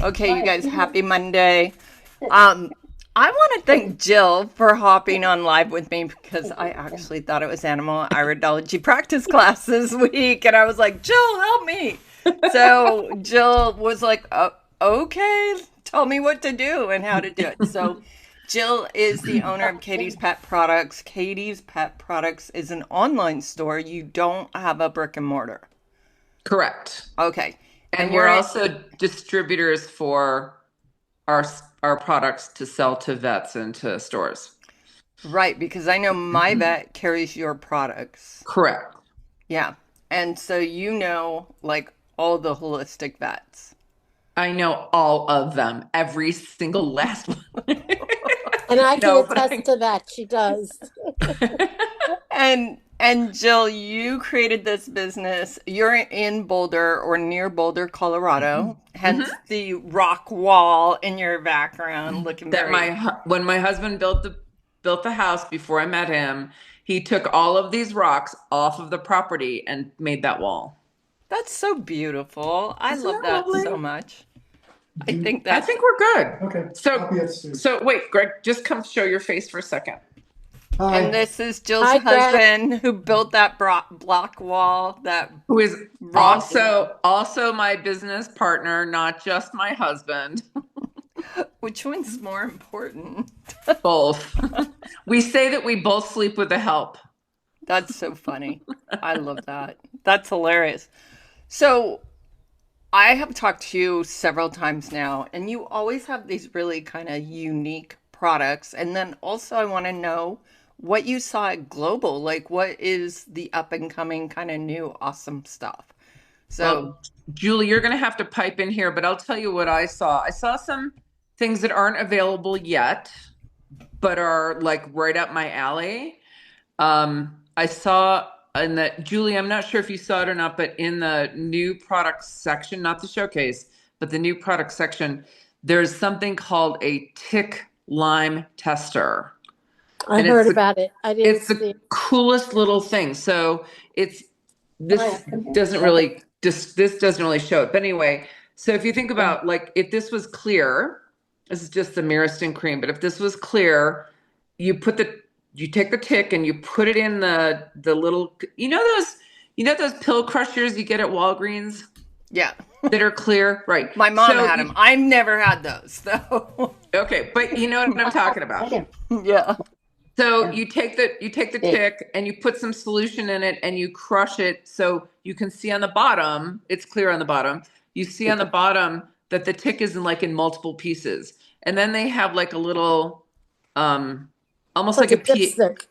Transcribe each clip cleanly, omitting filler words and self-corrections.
Okay, you guys, happy Monday. Um, I want to thank Jill for hopping on live with me because I actually thought it was animal iridology practice class this week, and I was like, Jill, help me. So Jill was like, okay, tell me what to do and how to do it. So Jill is the owner of Katie's Pet Products. Katie's Pet Products is an online store. You don't have a brick and mortar. Correct. Okay. And And we're we're also distributors for our our products to sell to vets and to stores. right, because I know my vet carries your products. Correct. Yeah. And so you know, like all the holistic vets. I know all of them, every single last one. And I can No, but attest to that. She does. And Jill, you created this business. You're in Boulder or near Boulder, Colorado. Mhm. Hence the rock wall in your background looking That very. when my husband built the house before I met him, he took all of these rocks off of the property and made that wall. That's so beautiful. I Isn't love that that lovely? so much. I think I that. think we're good. Okay, I'll So be at soon. so wait, Greg, just come show your face for a second. And Hi. this is Jill's Hi, Greg. husband who built that block wall, that Who is rock. also my business partner, not just my husband. Which one's more important? Both. We say that we both sleep with the help. That's so funny. I love that. That's hilarious. So I have talked to you several times now, and you always have these really kind of unique products. And then also, I want to know what you saw at Global. Like, what is the up and coming kind of new awesome stuff? So, Well, Julie, you're going to have to pipe in here, but I'll tell you what I saw. I saw some things that aren't available yet, but are like right up my alley. I saw in the Julie, I'm not sure if you saw it or not, but in the new products section, not the showcase, but the new product section, there's something called a tick lime tester. I And heard about it. I didn't it's see the it. coolest little thing. So it's doesn't really this doesn't really show it. But anyway, so if you think about like if this was clear, this is just the Myristin cream, but if this was clear, you put the you take the tick and you put it in the little you know those pill crushers you get at Walgreens yeah, that are clear, right? my mom So had them. I've never had those, though. okay, but you know what I'm talking about. Yeah. So you take the tick and you put some solution in it and you crush it so you can see on the bottom, it's clear on the bottom. You see on the bottom that the tick is in like in multiple pieces. And then they have like a little almost Like like a a P dipstick.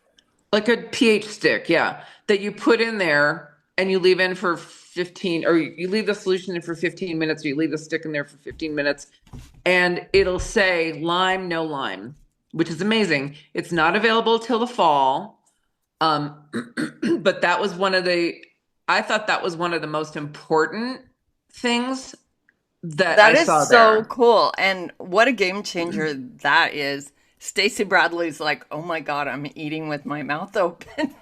like a pH stick, yeah, that you put in there and you leave in for 15 or you leave the solution in for 15 minutes or you leave the stick in there for 15 minutes and it'll say lime, no lime, which is amazing. It's not available till the fall. Um, but that was I thought that was one of the most important things that That I is saw so there. cool. And what a game changer that is. Stacey Bradley's like, oh my God, I'm eating with my mouth open.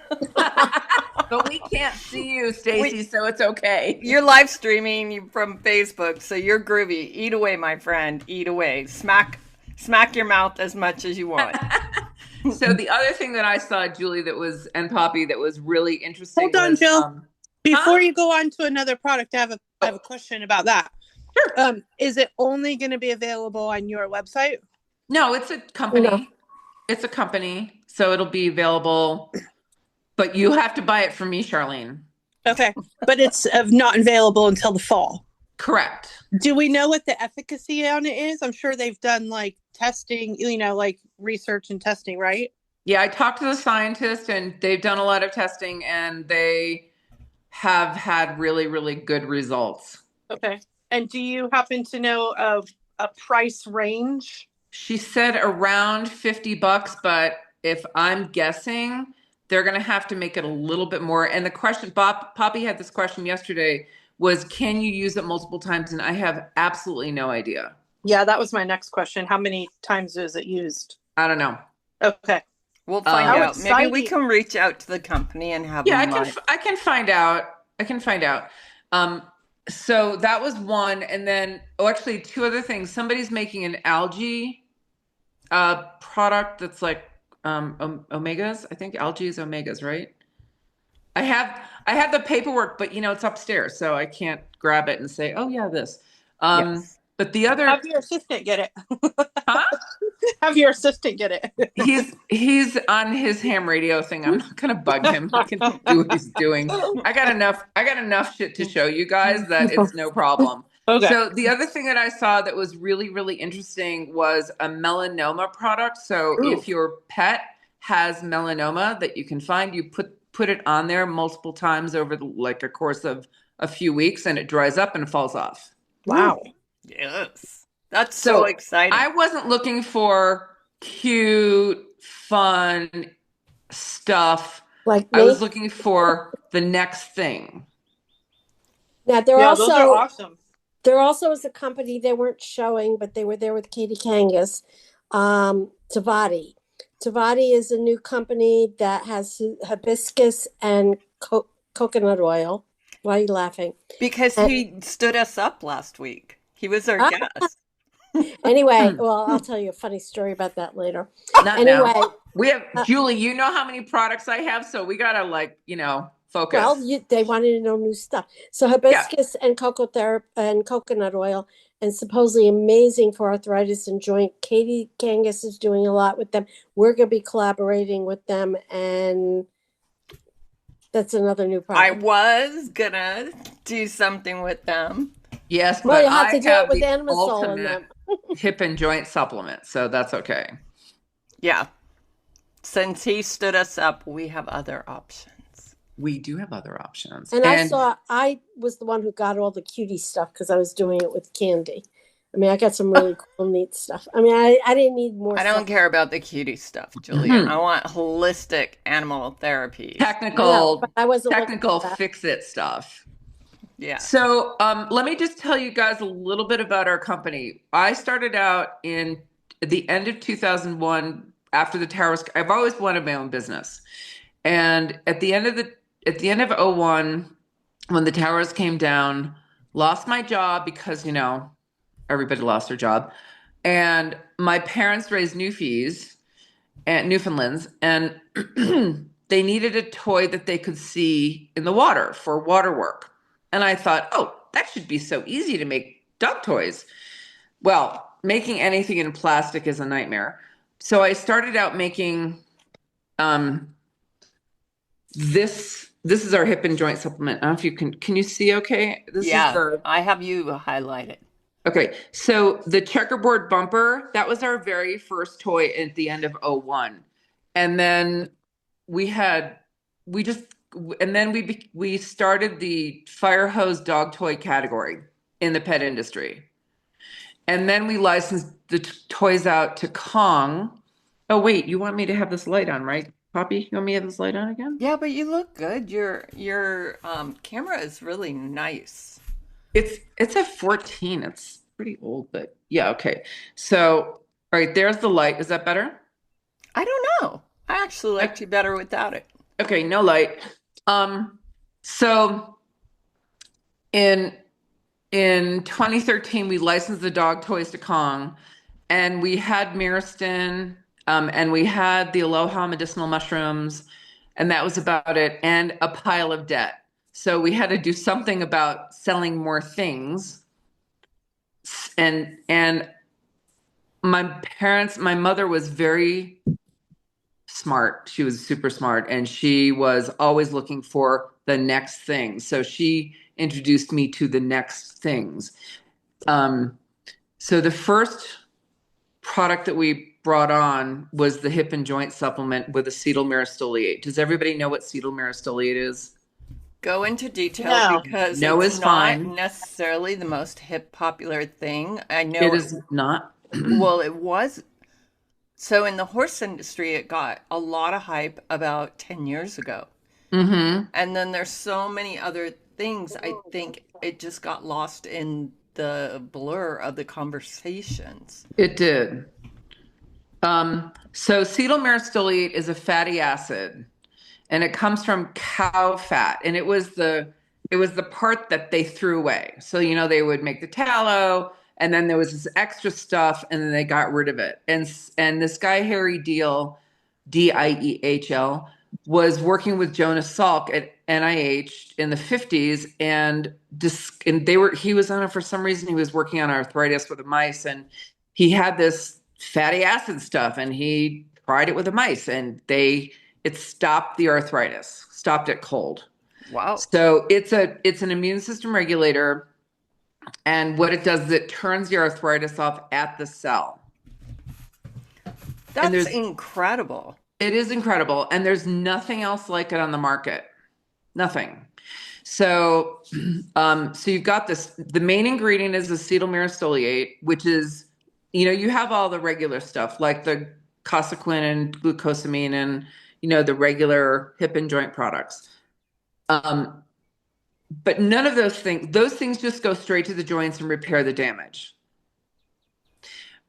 But we can't see you, We, Stacy, so it's okay. you're live streaming from Facebook, so you're groovy. Eat away, my friend. Eat away. Smack your mouth as much as you want. So the other thing that I saw, Julie, that was and Poppy, that was really interesting Hold on, was Jill. huh? Before you go on to another product, I have a Oh, question about that. sure. Is it only going to be available on your website? No, it's a No. company. It's a company, so it'll be available, but you have to buy it from me, Charlene. Okay, but it's not available until the fall. Correct. Do we know what the efficacy on it is? I'm sure they've done like testing, like research and testing, right? Yeah, I talked to the scientist and they've done a lot of testing and they have had really, really good results. Okay. And do you happen to know of a price range? She said around $50, but if I'm guessing, they're going to have to make it a little bit more. And the question, Poppy had this question yesterday was, can you use it multiple times? And I have absolutely no idea. Yeah, that was my next question. How many times is it used? I don't know. Okay. We'll find Um, How out. Maybe we exciting. can reach out to the company and have yeah, them. I can find out. I can find out. Um, So that was one. And then, oh, actually, two other things. Somebody's making an algae product that's like omegas. I think algae is omegas, right? I have the paperwork, but it's upstairs, so I can't grab it and say, "Oh yeah, this." Yes. But the other, Have your assistant get it. huh? Have your assistant get it. He's on his ham radio thing. I'm not gonna bug him. He can do what he's doing. I got enough shit to show you guys that it's no problem. Okay. So the other thing that I saw that was really, really interesting was a melanoma product. So Ooh. if your pet has melanoma that you can find, you put it on there multiple times over like a course of a few weeks, and it dries up and falls off. Wow. Yes. That's so So exciting. I wasn't looking for cute, fun stuff. Like I was me. looking for the next thing. Now Yeah, those are awesome. there also is a company they weren't showing, but they were there with Katie Kangas, Tavati. Tavati is a new company that has hibiscus and coconut oil. Why are you laughing? Because he stood us up last week. He was our guest. Anyway, well, I'll tell you a funny story about that later. Not Anyway, now. We have Julie. You know how many products I have, so we gotta focus. well, they wanted to know new stuff. So hibiscus and coconut oil, and supposedly amazing for arthritis and joint. Katie Kangas is doing a lot with them. We're going to be collaborating with them, and that's another new product. I was gonna do something with them. Yes, Well, but you have I to do have it with the Animasol in them. ultimate hip and joint supplement, so that's okay. Yeah. Since he stood us up, we have other options. We do have other options. And I was the one who got all the cutie stuff because I was doing it with Candy. I mean, I got some really cool, neat stuff. I mean, I didn't need more I stuff. don't care about the cutie stuff, Julia. I want holistic animal therapy. Technical technical fix-it stuff. Yeah. So let me just tell you guys a little bit about our company. I started out in the end of 2001 after the towers. I've always wanted my own business. And at the end of '01, when the towers came down, lost my job because, everybody lost their job. And my parents raised Newfies and Newfoundlands, and they needed a toy that they could see in the water for water work. And I thought, oh, that should be so easy to make dog toys. Well, making anything in plastic is a nightmare. So I started out making this is our hip and joint supplement. I don't know if you can you see okay? I have you highlighted. Okay, so the checkerboard bumper, that was our very first toy at the end of '01. And then we started the fire hose dog toy category in the pet industry. And then we licensed the toys out to Kong. Oh, wait, you want me to have this light on, right? Poppy, you want me to have this light on again? Yeah, but you look good. Your camera is really nice. It's a 14. It's pretty old, but yeah, okay. So, all right, there's the light. Is that better? I don't know. I actually liked you better without it. Okay, no light. So in 2013, we licensed the dog toys to Kong, and we had Miristin, and we had the Aloha medicinal mushrooms, and that was about it, and a pile of debt. So we had to do something about selling more things. And my mother was very smart. She was super smart, and she was always looking for the next thing. So she introduced me to the next things. So the first product that we brought on was the hip and joint supplement with acetyl myristoyate. Does everybody know what acetyl myristoyate is? Go into detail because it's not necessarily the most hip popular thing. I know it is not. Well, it was. So in the horse industry, it got a lot of hype about 10 years ago. Mm-hmm. And then there's so many other things. I think it just got lost in the blur of the conversations. It did. So acetyl myristoyate is a fatty acid, and it comes from cow fat. And it was the It was the part that they threw away. So, they would make the tallow, and then there was this extra stuff, and then they got rid of it. And this guy, Harry Diehl, was working with Jonas Salk at NIH in the 50s, and he was on it for some reason. He was working on arthritis with the mice, and he had this fatty acid stuff, and he tried it with the mice, and it stopped the arthritis, stopped it cold. Wow. So it's an immune system regulator, and what it does is it turns the arthritis off at the cell. That's incredible. It is incredible, and there's nothing else like it on the market. Nothing. So, so you've got this. The main ingredient is acetyl myristoyate, which is, you have all the regular stuff like the cosequin and glucosamine and the regular hip and joint products. But none of those things just go straight to the joints and repair the damage.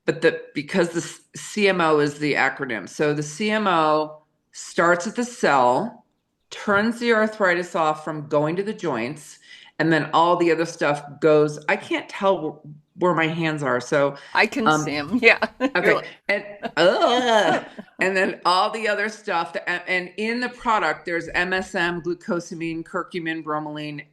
But because the CMO is the acronym, so the CMO starts at the cell, turns the arthritis off from going to the joints, and then all the other stuff goes. I can't tell where my hands are, so I can see them. Yeah. Okay. And then all the other stuff, and in the product, there's MSM, glucosamine, curcumin, bromelain,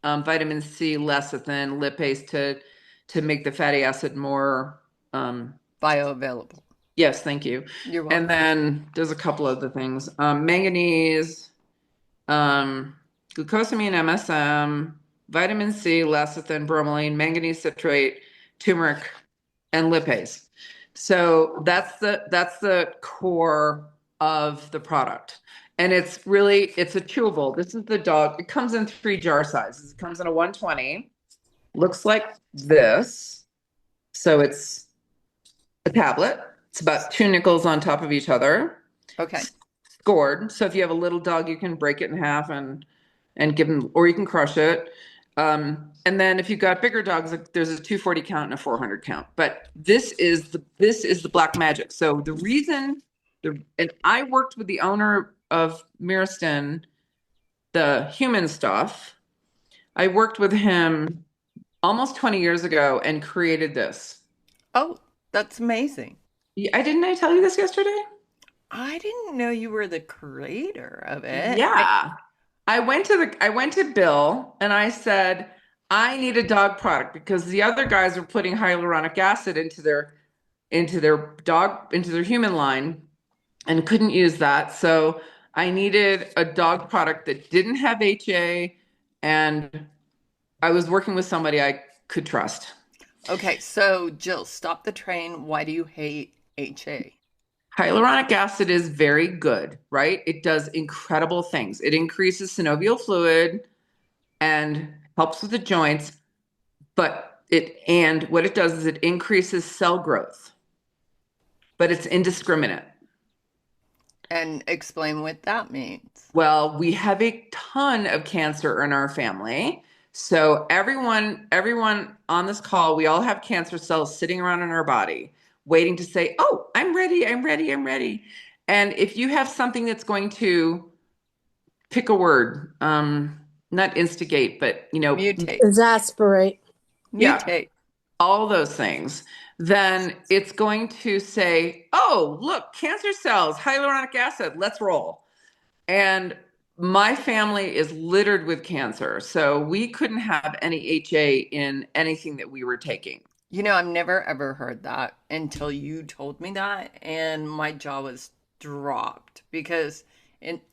vitamin C, lecithin, lipase to make the fatty acid more bioavailable. Yes, thank you. You're welcome. And then there's a couple other things: manganese, glucosamine, MSM, vitamin C, lecithin, bromelain, manganese citrate, turmeric, and lipase. So that's the core of the product. And it's a chewable. This is the dog. It comes in 3 jar sizes. It comes in a 120. Looks like this. So it's a tablet. It's about 2 nickels on top of each other. Okay. Scored. So if you have a little dog, you can break it in half and give them, or you can crush it. And then if you've got bigger dogs, there's a 240 count and a 400 count. But this is the black magic. So the reason, and I worked with the owner of Myristin, the human stuff. I worked with him almost 20 years ago and created this. Oh, that's amazing. Didn't I tell you this yesterday? I didn't know you were the creator of it. Yeah. I went to Bill and I said, I need a dog product because the other guys are putting hyaluronic acid into their human line and couldn't use that. So I needed a dog product that didn't have HA, and I was working with somebody I could trust. Okay, so Jill, stop the train. Why do you hate HA? Hyaluronic acid is very good, right? It does incredible things. It increases synovial fluid and helps with the joints, but what it does is it increases cell growth, but it's indiscriminate. And explain what that means. Well, we have a ton of cancer in our family. So everyone on this call, we all have cancer cells sitting around in our body waiting to say, oh, I'm ready. And if you have something that's going to pick a word, not instigate, but mutate, exasperate, mutate, all those things, then it's going to say, oh, look, cancer cells, hyaluronic acid, let's roll. And my family is littered with cancer, so we couldn't have any HA in anything that we were taking. I've never ever heard that until you told me that, and my jaw was dropped because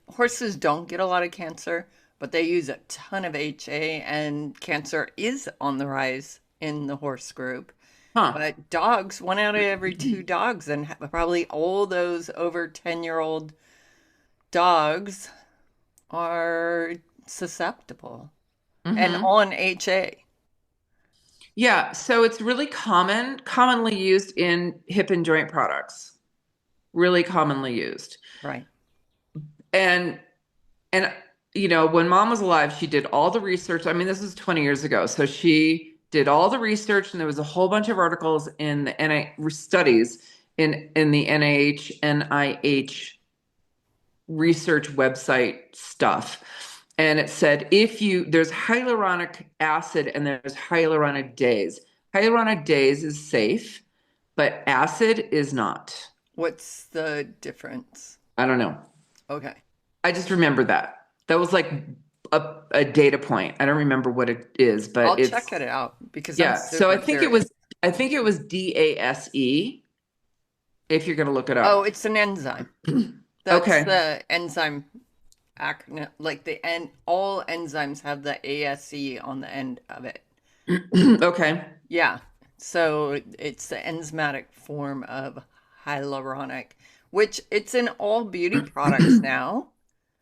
horses don't get a lot of cancer, but they use a ton of HA, and cancer is on the rise in the horse group. Huh. But dogs, 1 out of every 2 dogs, and probably all those over 10-year-old dogs are susceptible and on HA. Yeah, so it's really commonly used in hip and joint products. Really commonly used. Right. And when Mom was alive, she did all the research. I mean, this was 20 years ago. So she did all the research, and there was a whole bunch of articles in the studies in the NIH research website stuff. And it said, there's hyaluronic acid and there's hyaluronic days. Hyaluronic days is safe, but acid is not. What's the difference? I don't know. Okay. I just remember that. That was like a data point. I don't remember what it is, but I'll it's check it out because I'm yeah. So super curious. I think it was DASE if you're gonna look it Oh, up. it's an enzyme. That's Okay. the enzyme acronym. Like all enzymes have the ASE on the end of it. Okay. Yeah. So it's the enzymatic form of hyaluronic, which it's in all beauty products now.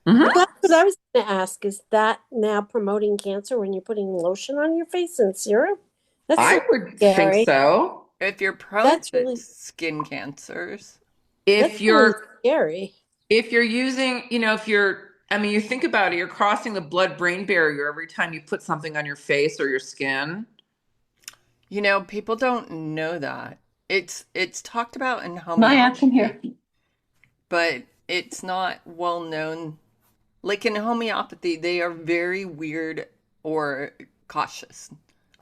Mhm. Well, that's what I was going to ask. Is that now promoting cancer when you're putting lotion on your face and serum? That's I so would think scary. so. If you're prone That's to really skin cancers, If that's really you're scary. if you're using, I mean, you think about it, you're crossing the blood-brain barrier every time you put something on your face or your skin. people don't know that. It's talked about in Maya, come homeopathy, here. but it's not well known. Like in homeopathy, they are very weird or cautious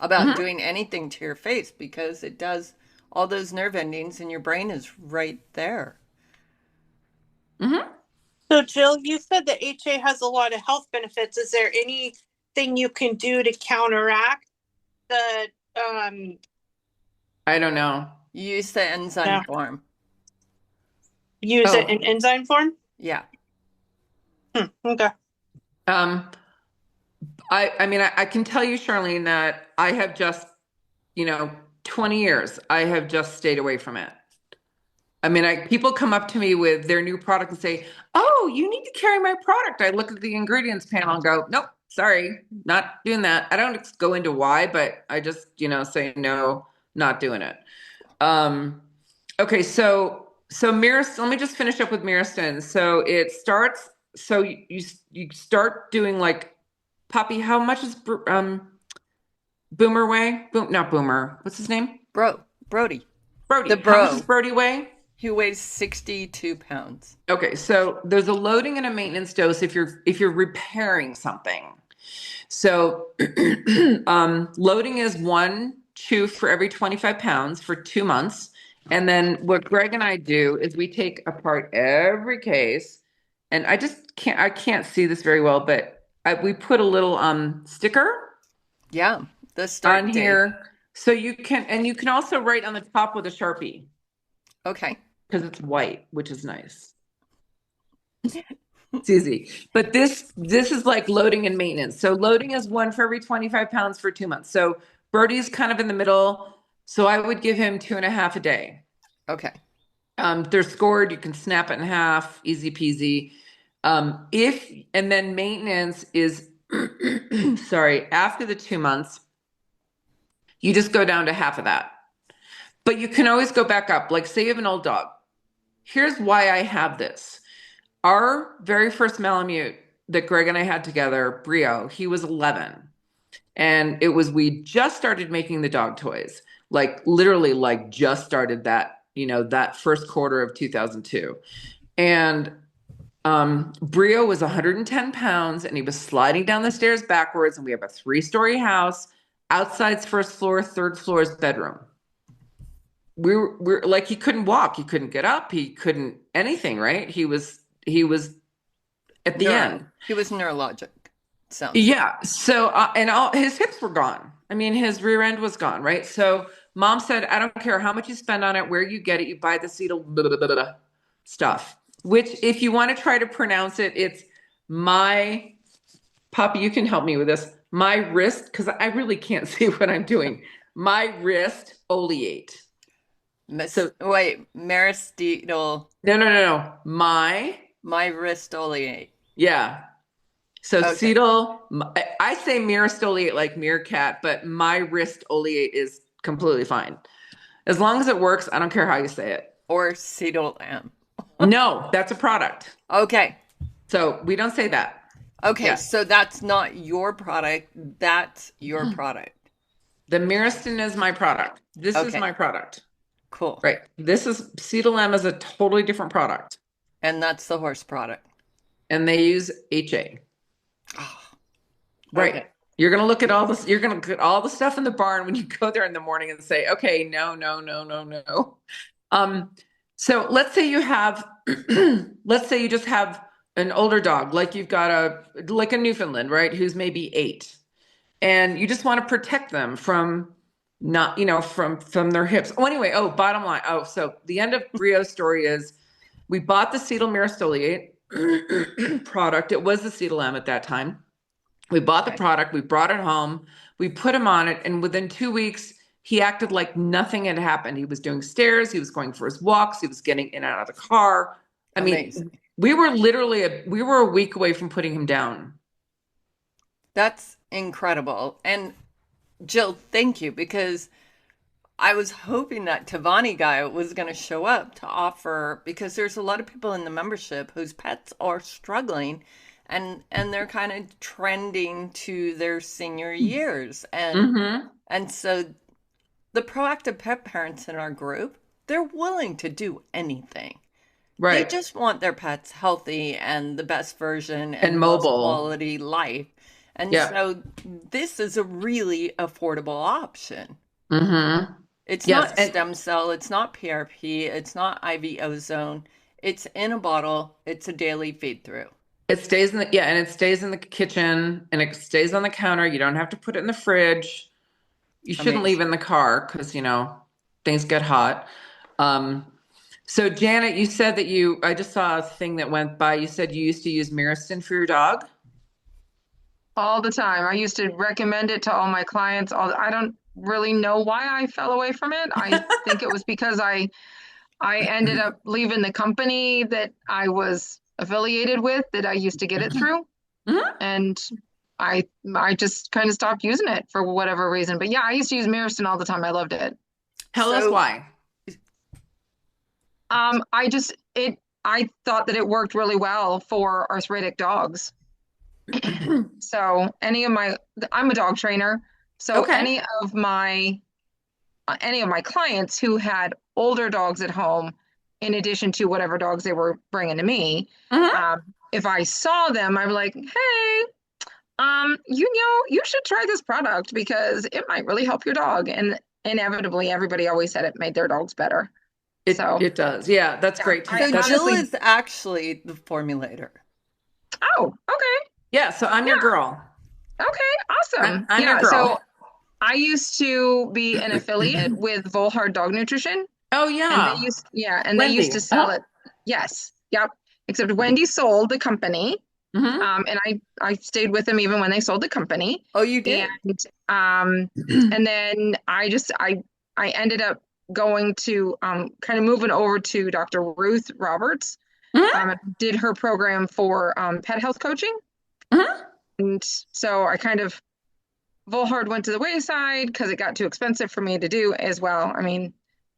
about Hmm. doing anything to your face because it does all those nerve endings and your brain is right there. Hmm. So, Jill, you said that HA has a lot of health benefits. Is there anything you can do to counteract the I don't know. Use the enzyme no, form. use it in Oh, enzyme form? Yeah. Okay. um, I mean, I can tell you, Charlene, that I have just, you know, 20 years, I have just stayed away from it. I mean, people come up to me with their new product and say, "Oh, you need to carry my product." I look at the ingredients panel and go, "Nope, sorry, not doing that." I don't go into why, but I just, say no, not doing it. Um, okay, so Mirast, let me just finish up with Miristin. So it starts, so you start doing like Poppy. How much is Boomer weigh? Not Boomer. What's his name? Brody. The Brody. How much does bro. Brody weigh? He weighs 62 pounds. Okay, so there's a loading and a maintenance dose if you're repairing something. So loading is one chew for every 25 pounds for 2 months. And then what Greg and I do is we take apart every case, and I can't see this very well, but we put a little sticker Yeah. The on start date. here so you can also write on the top with a Sharpie Okay. because it's white, which is nice. It's easy. But this is like loading and maintenance. So loading is one for every 25 pounds for 2 months. So Birdie's kind of in the middle. So I would give him 2.5 a day. Okay. They're scored, you can snap it in half, easy peasy. If and then maintenance is sorry, after the 2 months, you just go down to half of that. But you can always go back up. Like say you have an old dog. Here's why I have this. Our very first Malamute that Greg and I had together, Brio, he was 11. And we just started making the dog toys, like literally like just started that, that first quarter of 2002. And Brio was 110 pounds and he was sliding down the stairs backwards. And we have a 3-story house. Outside's first floor, third floor is bedroom. We're like, he couldn't walk, he couldn't get up, he couldn't anything, right? He was at the end. He was neurologic. Sounds like. Yeah. So, and all his hips were gone. I mean, his rear end was gone, right? So, mom said, "I don't care how much you spend on it, where you get it, you buy the Cetal blah, blah, blah, blah, stuff." Which, if you want to try to pronounce it, it's my Poppy. You can help me with this. My wrist, because I really can't see what I'm doing. My wrist oleate. So, Wait, Maristidal. no. My wristoliate. Yeah. So Okay. cetal, I say myristoliate like meerkat, but my wrist oleate is completely fine. As long as it works, I don't care how you say it. Or Cetal M. No, that's a product. Okay. So we don't say that. Okay, Yeah. so that's not your product. That's your product. The Myristin is my product. This is Okay. my product. Cool. Right. This is Cetal M is a totally different product. And that's the horse product. And they use HA. Oh, Right. Okay. You're going to look at all this. You're going to look at all the stuff in the barn when you go there in the morning and say, okay, no, no, no, no, no. Um, so let's say you have, let's say you just have an older dog, like you've got like a Newfoundland, right? Who's maybe 8, and you just want to protect them from not, from their hips. Oh, anyway. Oh, bottom line. Oh, so the end of Brio's story is we bought the cetyl myristoyate product. It was the Cetalam at that time. We bought the product, we brought it home, we put him on it, and within 2 weeks, he acted like nothing had happened. He was doing stairs, he was going for his walks, he was getting in and out of the car. I Amazing. mean, we were a week away from putting him down. That's incredible. And Jill, thank you, because I was hoping that Tavani guy was going to show up to offer, because there's a lot of people in the membership whose pets are struggling, and they're kind of trending to their senior years. And so the proactive pet parents in our group, they're willing to do anything. They Right. just want their pets healthy and the best version And and the most mobile. quality life. And Yeah. so this is a really affordable option. Mm-hmm. It's Yes. not stem cell, it's not PRP, it's not IV ozone. It's in a bottle, it's a daily feed through. It stays in and it stays in the kitchen and it stays on the counter. You don't have to put it in the fridge. You shouldn't leave Amazing. in the car because, things get hot. So Janet, you said that I just saw a thing that went by. You said you used to use Myristin for your dog. All the time. I used to recommend it to all my clients. I don't really know why I fell away from it. I think it was because I ended up leaving the company that I was affiliated with that I used to get it through. Mhm. And I just kind of stopped using it for whatever reason. But yeah, I used to use Myristin all the time. I loved it. Tell us why. I thought that it worked really well for arthritic dogs. So I'm a dog trainer. So Okay. any of my clients who had older dogs at home, in addition to whatever dogs they were bringing to me, Mhm. if I saw them, I was like, hey, you should try this product because it might really help your dog. And inevitably, everybody always said it made their dogs better. It does. Yeah, that's Yeah, great. So I Jill honestly, is actually the formulator. oh, okay. Yeah, so I'm your girl. Okay, awesome. I'm your Yeah, girl. so I used to be an affiliate with Volhard Dog Nutrition, Oh and yeah. they used to Wendy. sell it. Yes, yep. Except Wendy sold the company, Mm-hmm. and I stayed with them even when they sold the company. Oh, you did? And and then I ended up going to kind of moving over to Dr. Ruth Roberts. Mm-hmm. Did her program for pet health coaching. Mm-hmm. And so I kind of Volhard went to the wayside because it got too expensive for me to do as well. I mean,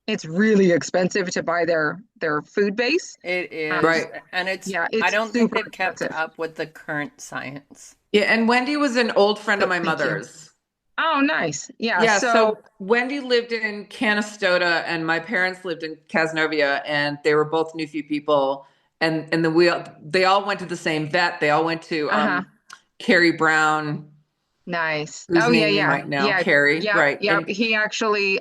it's really expensive to buy their food base. It is. Right. And Yeah, I it's don't think super they've kept expensive. up with the current science. Yeah, and Wendy was an old friend of my Thank you. mother's. Oh, nice. Yeah. Yeah, So so Wendy lived in Canastota and my parents lived in Casnovia and they were both Newfie people and they all went to the same vet. They all went to Carrie Brown, nice. who's Oh yeah, naming yeah. right now. Yeah. Carrie, Yep. right. Yep. And He actually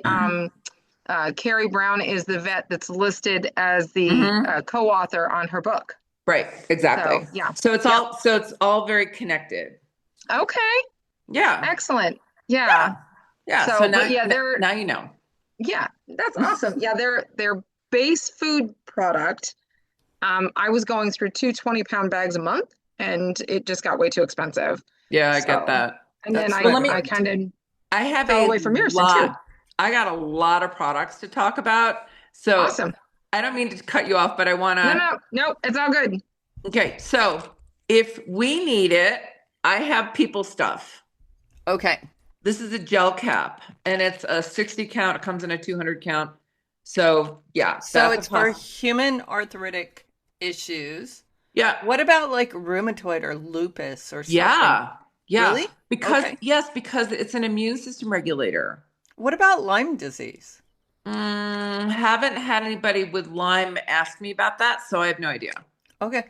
Carrie Brown is the vet that's listed as the Mhm. co-author on her book. Right, exactly. So yeah. So it's all very connected. Okay. Yeah. Excellent. Yeah. Yeah. So, So now, but yeah, they're now you know. yeah, that's awesome. Yeah, their base food product. I was going through 2 20-pound bags a month, and it just got way too expensive. Yeah, I So, get that. and then That's I what Well, I happened. kind of I have fell a away from Myristin too. lot. I got a lot of products to talk about. So Awesome. I don't mean to cut you off, but I want No, to. no, no, it's all good. Okay. So if we need it, I have people stuff. Okay. This is a gel cap and it's a 60 count. It comes in a 200 count. So yeah. So that's it's a for plus. human arthritic issues. Yeah. What about like rheumatoid or lupus or something? Yeah. Yeah. Really? Because Okay. yes, because it's an immune system regulator. What about Lyme disease? Haven't had anybody with Lyme ask me about that, so I have no idea. Okay. I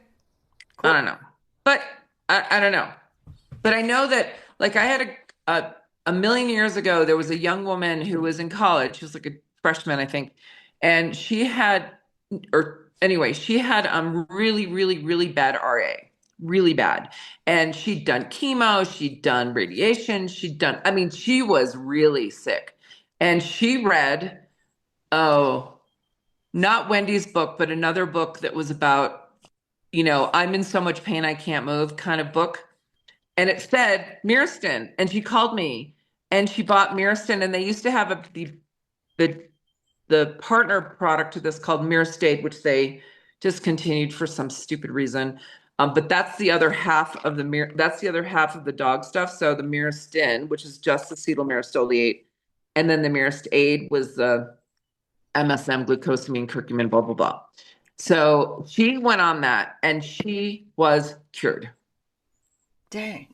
Cool. don't know. But I don't know. But I know that like I had a million years ago, there was a young woman who was in college. She was like a freshman, I think. And she had, or anyway, she had really, really, really bad RA, really bad. And she'd done chemo, she'd done radiation, I mean, she was really sick. And she read, oh, not Wendy's book, but another book that was about, I'm in so much pain I can't move kind of book. And it said Myristin. And she called me and she bought Myristin. And they used to have the partner product to this called Myristate, which they discontinued for some stupid reason. But that's the other half of the dog stuff. So the Myristin, which is just acetyl myristoyate, and then the Myristate was the MSM, glucosamine, curcumin, blah, blah, blah. So she went on that and she was cured. Dang.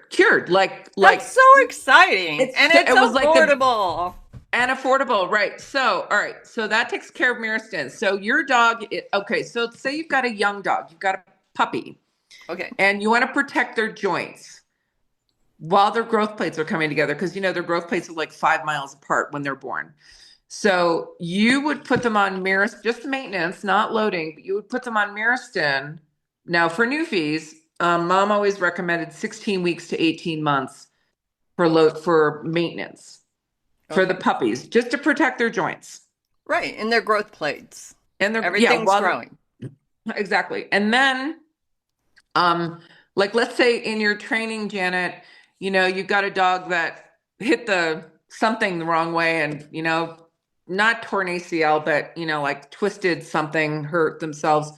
Cured. That's so exciting. It's affordable. And affordable, right. So, all right. So that takes care of Myristin. So your dog, okay. So say you've got a young dog, you've got a puppy. Okay. And you want to protect their joints while their growth plates are coming together. Because, their growth plates are like 5 miles apart when they're born. So you would put them on Myristin, just maintenance, not loading, but you would put them on Myristin. Now for newfies, mom always recommended 16 weeks to 18 months for maintenance for the puppies, just to protect their joints. Right. And their growth plates. And everything's growing. Exactly. And then, let's say in your training, Janet, you've got a dog that hit something the wrong way and, not torn ACL, but, like twisted something, hurt themselves.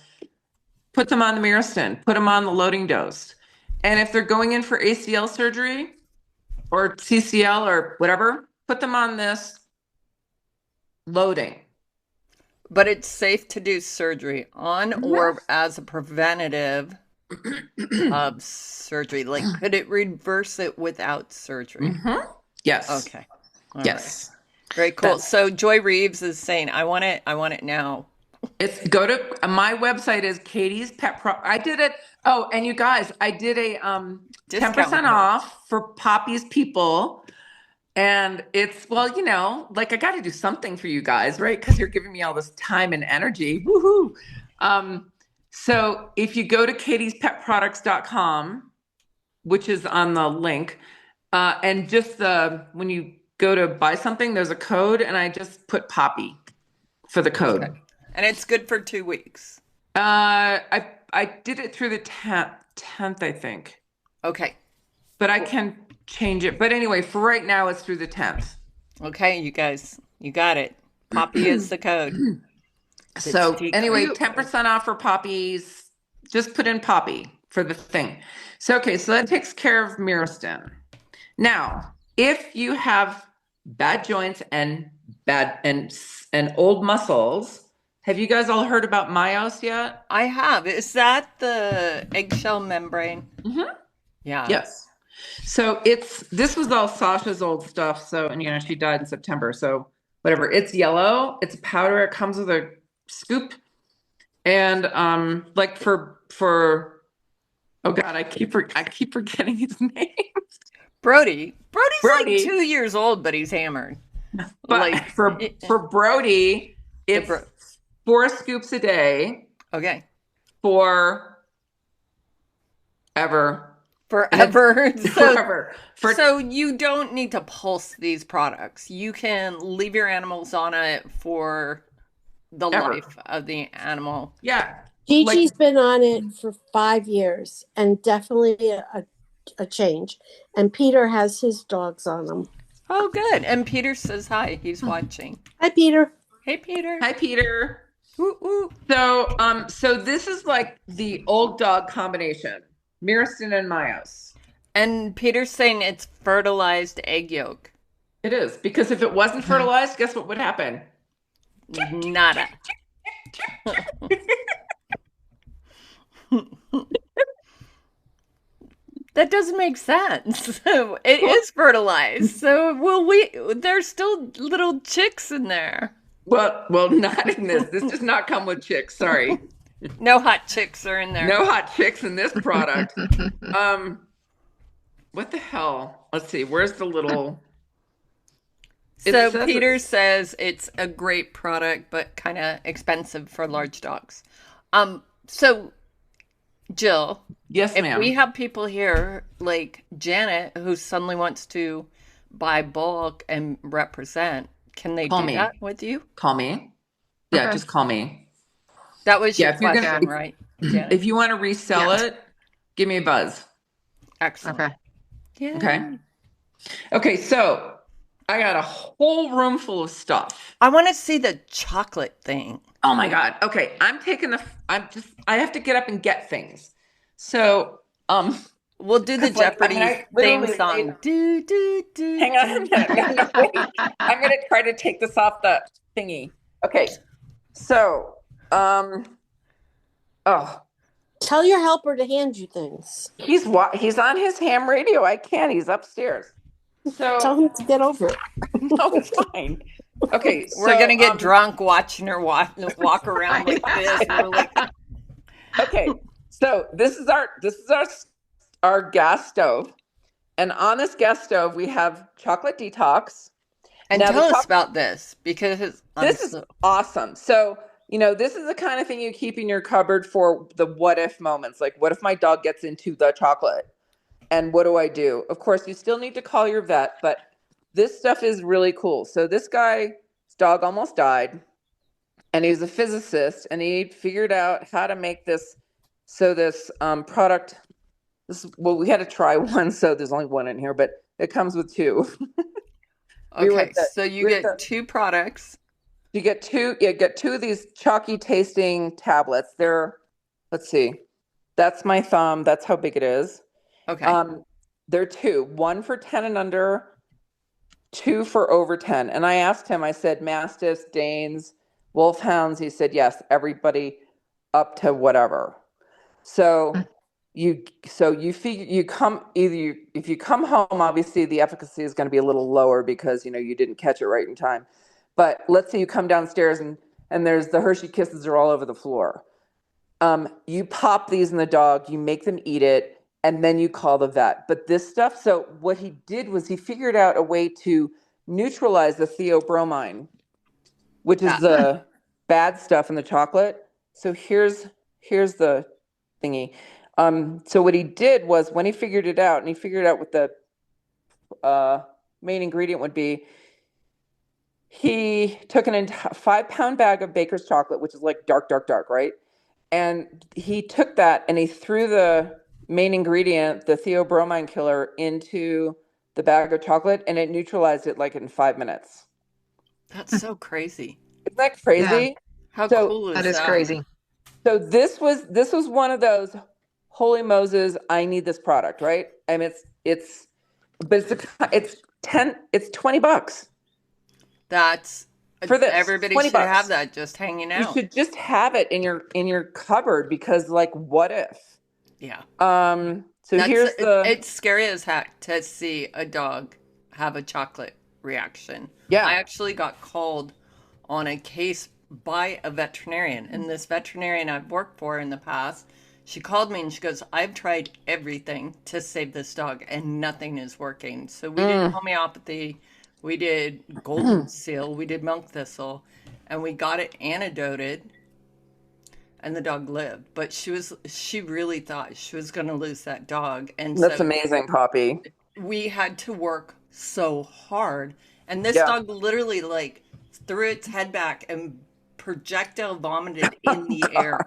Put them on the Myristin, put them on the loading dose. And if they're going in for ACL surgery or CCL or whatever, put them on this loading. But it's safe to do surgery on or as a preventative of surgery. Like, could it reverse it without surgery? Mm-hmm. Yes. Okay. Yes. Right. Very cool. So Joy Reeves is saying, I want it now. Go to my website is Katie's Pet Pro. I did it. Oh, and you guys, I did a 10% off for Poppy's people. And it's, I got to do something for you guys, right? Because you're giving me all this time and energy. Woohoo. So if you go to katiespetproducts.com, which is on the link, and just when you go to buy something, there's a code, and I just put Poppy for the code. Okay. And it's good for 2 weeks. I did it through the 10th, I think. Okay. But I can change it. But anyway, for right now, it's through the 10th. Okay, you guys, you got it. Poppy is the code. So anyway, 10% off for Poppies. Just put in Poppy for the thing. So, okay, so that takes care of Myristin. Now, if you have bad joints and old muscles, have you guys all heard about myos yet? I have. Is that the eggshell membrane? Mm-hmm. Yeah. Yes. So this was all Sasha's old stuff. So, and she died in September. So whatever, it's yellow, it's powder. It comes with a scoop. And for oh God, I keep forgetting his name. Brody's like 2 years old, but he's hammered. But for Brody, it's 4 scoops a day. Okay. Forever. So you don't need to pulse these products. You can leave your animals on it for the life of the animal. Yeah. Gigi's been on it for 5 years and definitely a change. And Peter has his dogs on them. Oh, good. And Peter says hi. He's watching. Hi, Peter. Hey, Peter. Hi, Peter. Woo, woo. So this is like the old dog combination, Myristin and myos. And Peter's saying it's fertilized egg yolk. It is, because if it wasn't fertilized, guess what would happen? Nada. That doesn't make sense. It is fertilized. So there's still little chicks in there. Well, not in this. This does not come with chicks. Sorry. No hot chicks are in there. No hot chicks in this product. What the hell? Let's see. Where's the little? It So says Peter it's. says it's a great product, but kind of expensive for large dogs. So Jill, Yes, if we ma'am. have people here like Janet who suddenly wants to buy bulk and represent, can they Call do that me. with you? Call me. Yeah, Okay. just call me. That was Yeah, your if you're gonna, question, right, Janet? if you want to resell Yes. it, give me a buzz. Excellent. Okay. Okay. Yay. Okay. So I got a whole room full of stuff. I want to see the chocolate thing. Oh my God. Okay. I have to get up and get things. So, We'll do the cause like, I mean, Jeopardy I theme literally laid, song. Do, do, do, hang on a do. minute. No, no, wait. I'm going to try to take this off the thingy. Okay. So, oh, Tell your helper to hand you things. he's on his ham radio. I can't, he's upstairs. So, Tell him to get over it. no, it's fine. Okay. We're So, gonna get drunk watching her walk around like this, and we're like, okay. So this is our gas stove. And on this gas stove, we have chocolate detox. and Now, tell us about this because I'm this is so awesome. So, this is the kind of thing you keep in your cupboard for the what if moments. Like, what if my dog gets into the chocolate? And what do I do? Of course, you still need to call your vet, but this stuff is really cool. So, this guy's dog almost died, and he was a physicist, and he figured out how to make this. So, this product, well, we had to try one, so there's only one in here, but it comes with two. We were okay. at the, So you we were at get the, two products. you get two of these chalky tasting tablets. Let's see, that's my thumb. That's how big it is. Okay. Um, they're two, one for 10 and under, two for over 10. And I asked him, I said, Mastiffs, Danes, Wolfhounds. He said, yes, everybody up to whatever. So you figure if you come home, obviously the efficacy is going to be a little lower because you didn't catch it right in time. But let's say you come downstairs and there's the Hershey Kisses are all over the floor. You pop these in the dog, you make them eat it, and then you call the vet. But this stuff, so what he did was he figured out a way to neutralize the theobromine, which is Yeah. the bad stuff in the chocolate. So here's the thingy. So what he did was when he figured it out, and he figured out what the main ingredient would be, he took an 5-pound bag of baker's chocolate, which is like dark, dark, dark, right? And he took that and he threw the main ingredient, the theobromine killer, into the bag of chocolate, and it neutralized it like in 5 minutes. That's so crazy. Isn't that crazy? How So cool That is is that? crazy. So this was one of those holy Moses, I need this product, right? And it's $20 That's for this. everybody 20 should have bucks. that just hanging You out. should just have it in your cupboard because like what if? Yeah. So here's it's scary as heck to see a dog have a chocolate reaction. Yeah. I actually got called on a case by a veterinarian, and this veterinarian I've worked for in the past, she called me and she goes, I've tried everything to save this dog and nothing is working. So we did homeopathy, we did golden seal, we did milk thistle, and we got it antidoted and the dog lived. But she really thought she was going to lose that dog. And That's so amazing, Poppy. we had to work so hard. And this Yeah. dog literally like threw its head back and projectile vomited in the air.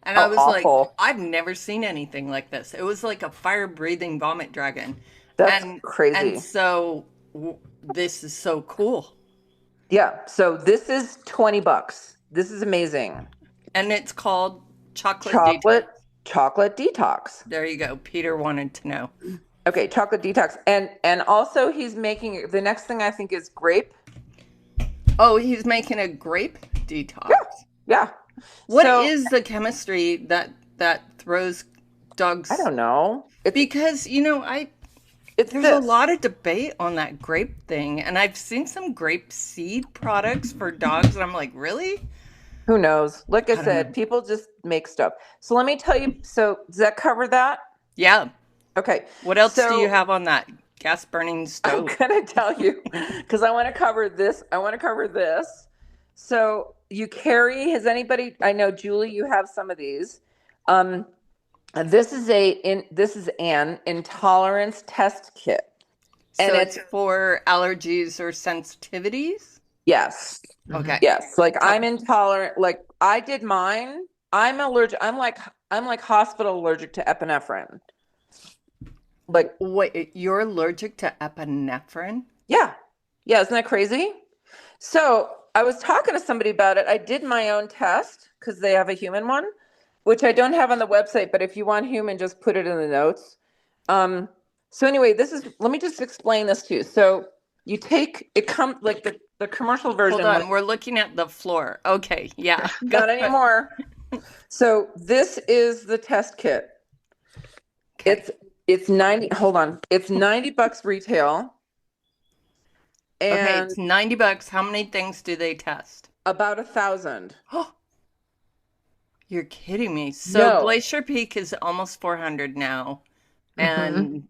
And I How was awful. like, I've never seen anything like this. It was like a fire breathing vomit dragon. That's And crazy. so this is so cool. Yeah. So this is $20. This is amazing. And it's called chocolate detox. Chocolate detox. There you go. Peter wanted to know. Okay, chocolate detox. And also he's making the next thing I think is grape. Oh, he's making a grape detox. Yeah. What So- is the chemistry that throws dogs? I don't know. Because It's there's a lot of debate on that grape thing, and I've seen some grape seed products for dogs, and I'm like, really? Who knows? Like I don't said, know. people just make stuff. So let me tell you. So does that cover that? Yeah. Okay. What else do you So have on that gas burning I'm stove? going to tell you because I want to cover this. I want to cover this. So you carry, has anybody, I know Julie, you have some of these. Um, this is an intolerance test kit. And So it's for allergies or sensitivities? yes, Mhm. Okay. yes. Like Tell- I'm intolerant. Like I did mine. I'm allergic. I'm like hospital allergic to epinephrine. Like, Wait, you're allergic to epinephrine? yeah. Yeah, isn't that crazy? So I was talking to somebody about it. I did my own test because they have a human one, which I don't have on the website, but if you want human, just put it in the notes. Um, so anyway, let me just explain this to you. So you take it comes like the commercial Hold version, on, we're looking at the floor. Okay, yeah. Go not ahead. anymore. So this is the test kit. Okay. It's 90, hold on. It's $90 retail Okay, and it's $90. How many things do they test? about 1,000. Oh, you're kidding me. So No. Glacier Peak is almost 400 now, Mhm. and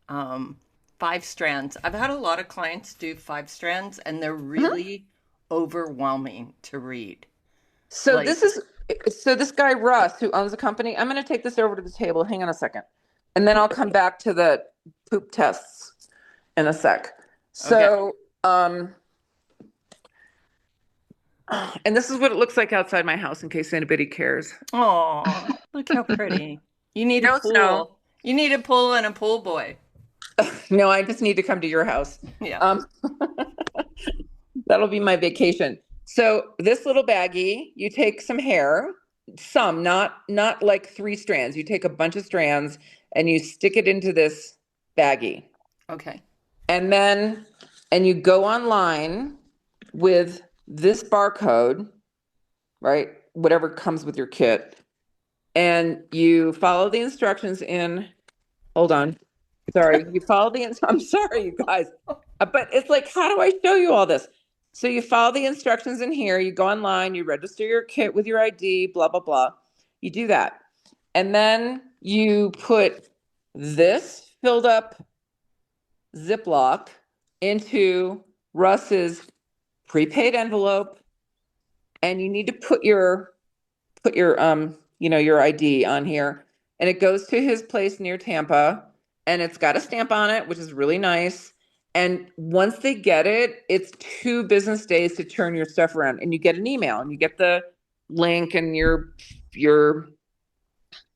um 5 strands. I've had a lot of clients do 5 strands and they're Mhm. really overwhelming to read. So Like, this is so this guy Russ who owns the company. I'm going to take this over to the table. Hang on a second, and then I'll come back to the poop tests in a sec. okay. So, and this is what it looks like outside my house, in case anybody cares. Oh, look how pretty. You need a No snow. pool. You need a pool and a pool boy. No, I just need to come to your house. Yeah. Um, that'll be my vacation. So this little baggie, you take some hair, some, not like 3 strands. You take a bunch of strands and you stick it into this baggie. Okay. And then and you go online with this barcode, right? Whatever comes with your kit. And you follow the instructions in, hold on. Sorry, you follow I'm sorry, you guys. But it's like, how do I show you all this? So you follow the instructions in here, you go online, you register your kit with your ID, blah, blah, blah. You do that. And then you put this filled up Ziploc into Russ's prepaid envelope, and you need to put your your ID on here, and it goes to his place near Tampa, and it's got a stamp on it, which is really nice. And once they get it, it's 2 business days to turn your stuff around, and you get an email, and you get the link and your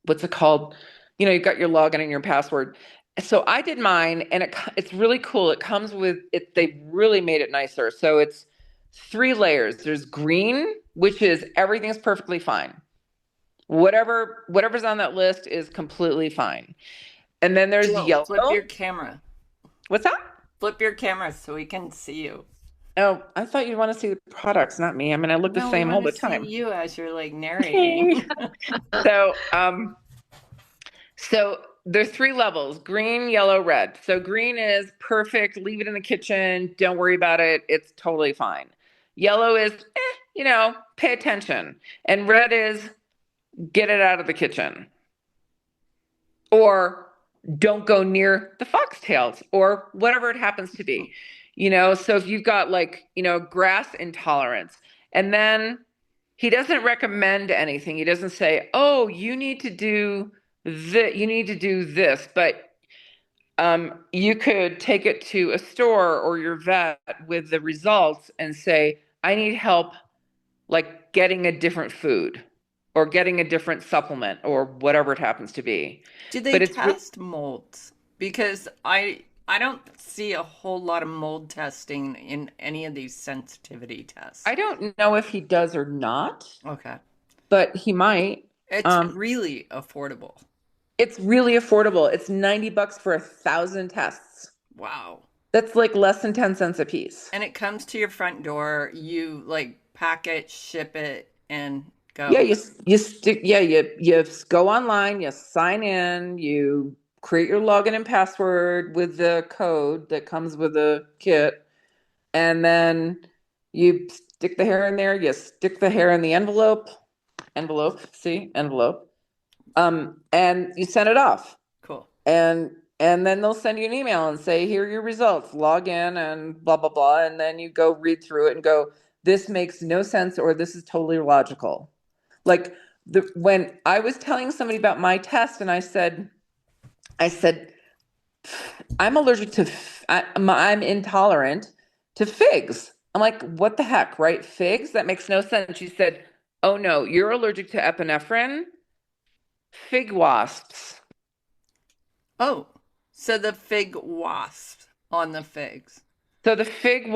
what's it called? You got your login and your password. So I did mine, and it's really cool. It comes with it. They really made it nicer. So it's 3 layers. There's green, which is everything's perfectly fine. Whatever's on that list is completely fine. And then there's Jill, flip yellow. your camera. What's that? Flip your camera so we can see you. Oh, I thought you'd want to see the products, not me. I mean, I look the No, we same all want to the see time. you as you're like narrating. So, so there's 3 levels: green, yellow, red. So green is perfect. Leave it in the kitchen. Don't worry about it. It's totally fine. Yellow is, pay attention. And red is get it out of the kitchen. Or don't go near the foxtails or whatever it happens to be. So if you've got like, grass intolerance, and then he doesn't recommend anything. He doesn't say, "Oh, you need to do this," but you could take it to a store or your vet with the results and say, "I need help like getting a different food or getting a different supplement or whatever it happens to be." Do they But it's test molds? Because I don't see a whole lot of mold testing in any of these sensitivity tests. I don't know if he does or not, Okay. but he might. It's Um, really affordable. it's really affordable. It's $90 for 1,000 tests. Wow. That's like less than 10 cents a piece. And it comes to your front door. You like pack it, ship it, and Yeah, go. you stick. Yeah, you go online, you sign in, you create your login and password with the code that comes with the kit, and then you stick the hair in there. You stick the hair in the envelope. See, envelope. And you send it off. Cool. And And then they'll send you an email and say, here are your results, log in and blah, blah, blah. And then you go read through it and go, this makes no sense, or this is totally illogical. Like when I was telling somebody about my test and I said, I'm allergic to, I'm intolerant to figs. I'm like, what the heck, right? Figs? That makes no sense. She said, oh no, you're allergic to epinephrine, fig wasps. Oh, so the fig wasp on the figs. So the fig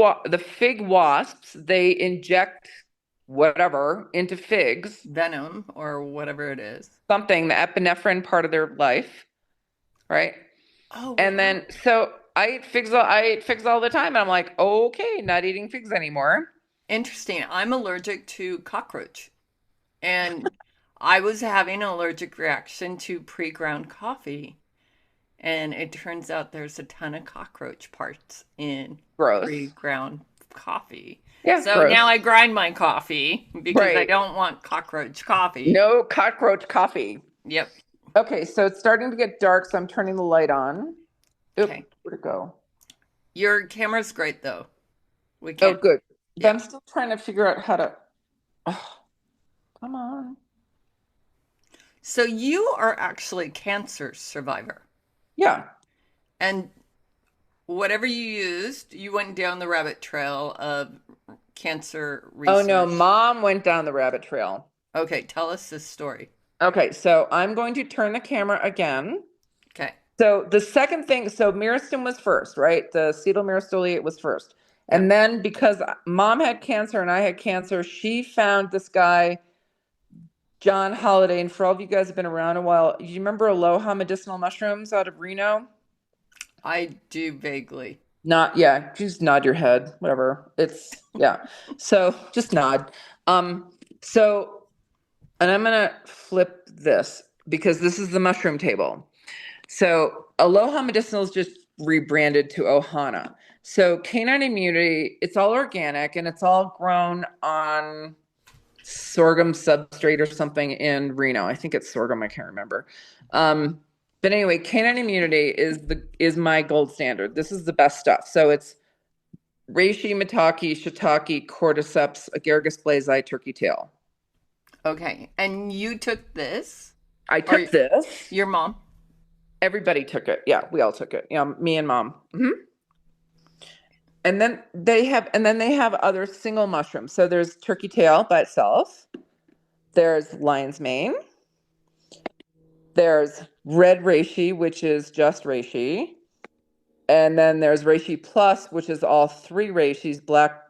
wasps, they inject whatever into figs, Venom or whatever it is. something, the epinephrine part of their life, right? Oh, And wow. then so I ate figs all the time, and I'm like, okay, not eating figs anymore. Interesting. I'm allergic to cockroach. And I was having an allergic reaction to pre-ground coffee. And it turns out there's a ton of cockroach parts in Gross. pre-ground coffee. Yeah, So gross. now I grind my coffee because I Right. don't want cockroach coffee. No cockroach coffee. Yep. Okay, so it's starting to get dark, so I'm turning the light on. Oop, Okay. where'd it go? Your camera's great though. We Oh, can't. good. But Yeah. I'm still trying to figure out how to. Oh, come on. So you are actually a cancer survivor. Yeah. And whatever you used, you went down the rabbit trail of cancer Oh no, research. Mom went down the rabbit trail. Okay, tell us this story. Okay, so I'm going to turn the camera again. Okay. So the second thing, so Myristin was first, right? The acetyl myristoyl was first. Yep. And then because Mom had cancer and I had cancer, she found this guy, John Holiday. And for all of you guys who have been around a while, you remember Aloha medicinal mushrooms out of Reno? I do vaguely. Not, yeah, just nod your head, whatever. It's, yeah. So just nod. Um, so, and I'm gonna flip this because this is the mushroom table. So Aloha Medicinal is just rebranded to Ohana. So canine immunity, it's all organic and it's all grown on sorghum substrate or something in Reno. I think it's sorghum, I can't remember. But anyway, canine immunity is my gold standard. This is the best stuff. So it's reishi, maitake, shiitake, cordyceps, agaricus blazei, turkey tail. Okay. And you took this? I Or took this. your mom? Everybody took it. Yeah, we all took it. Yeah, me and Mom. And then they have other single mushrooms. So there's turkey tail by itself. There's lion's mane. There's red reishi, which is just reishi. And then there's reishi plus, which is all three reishis, black,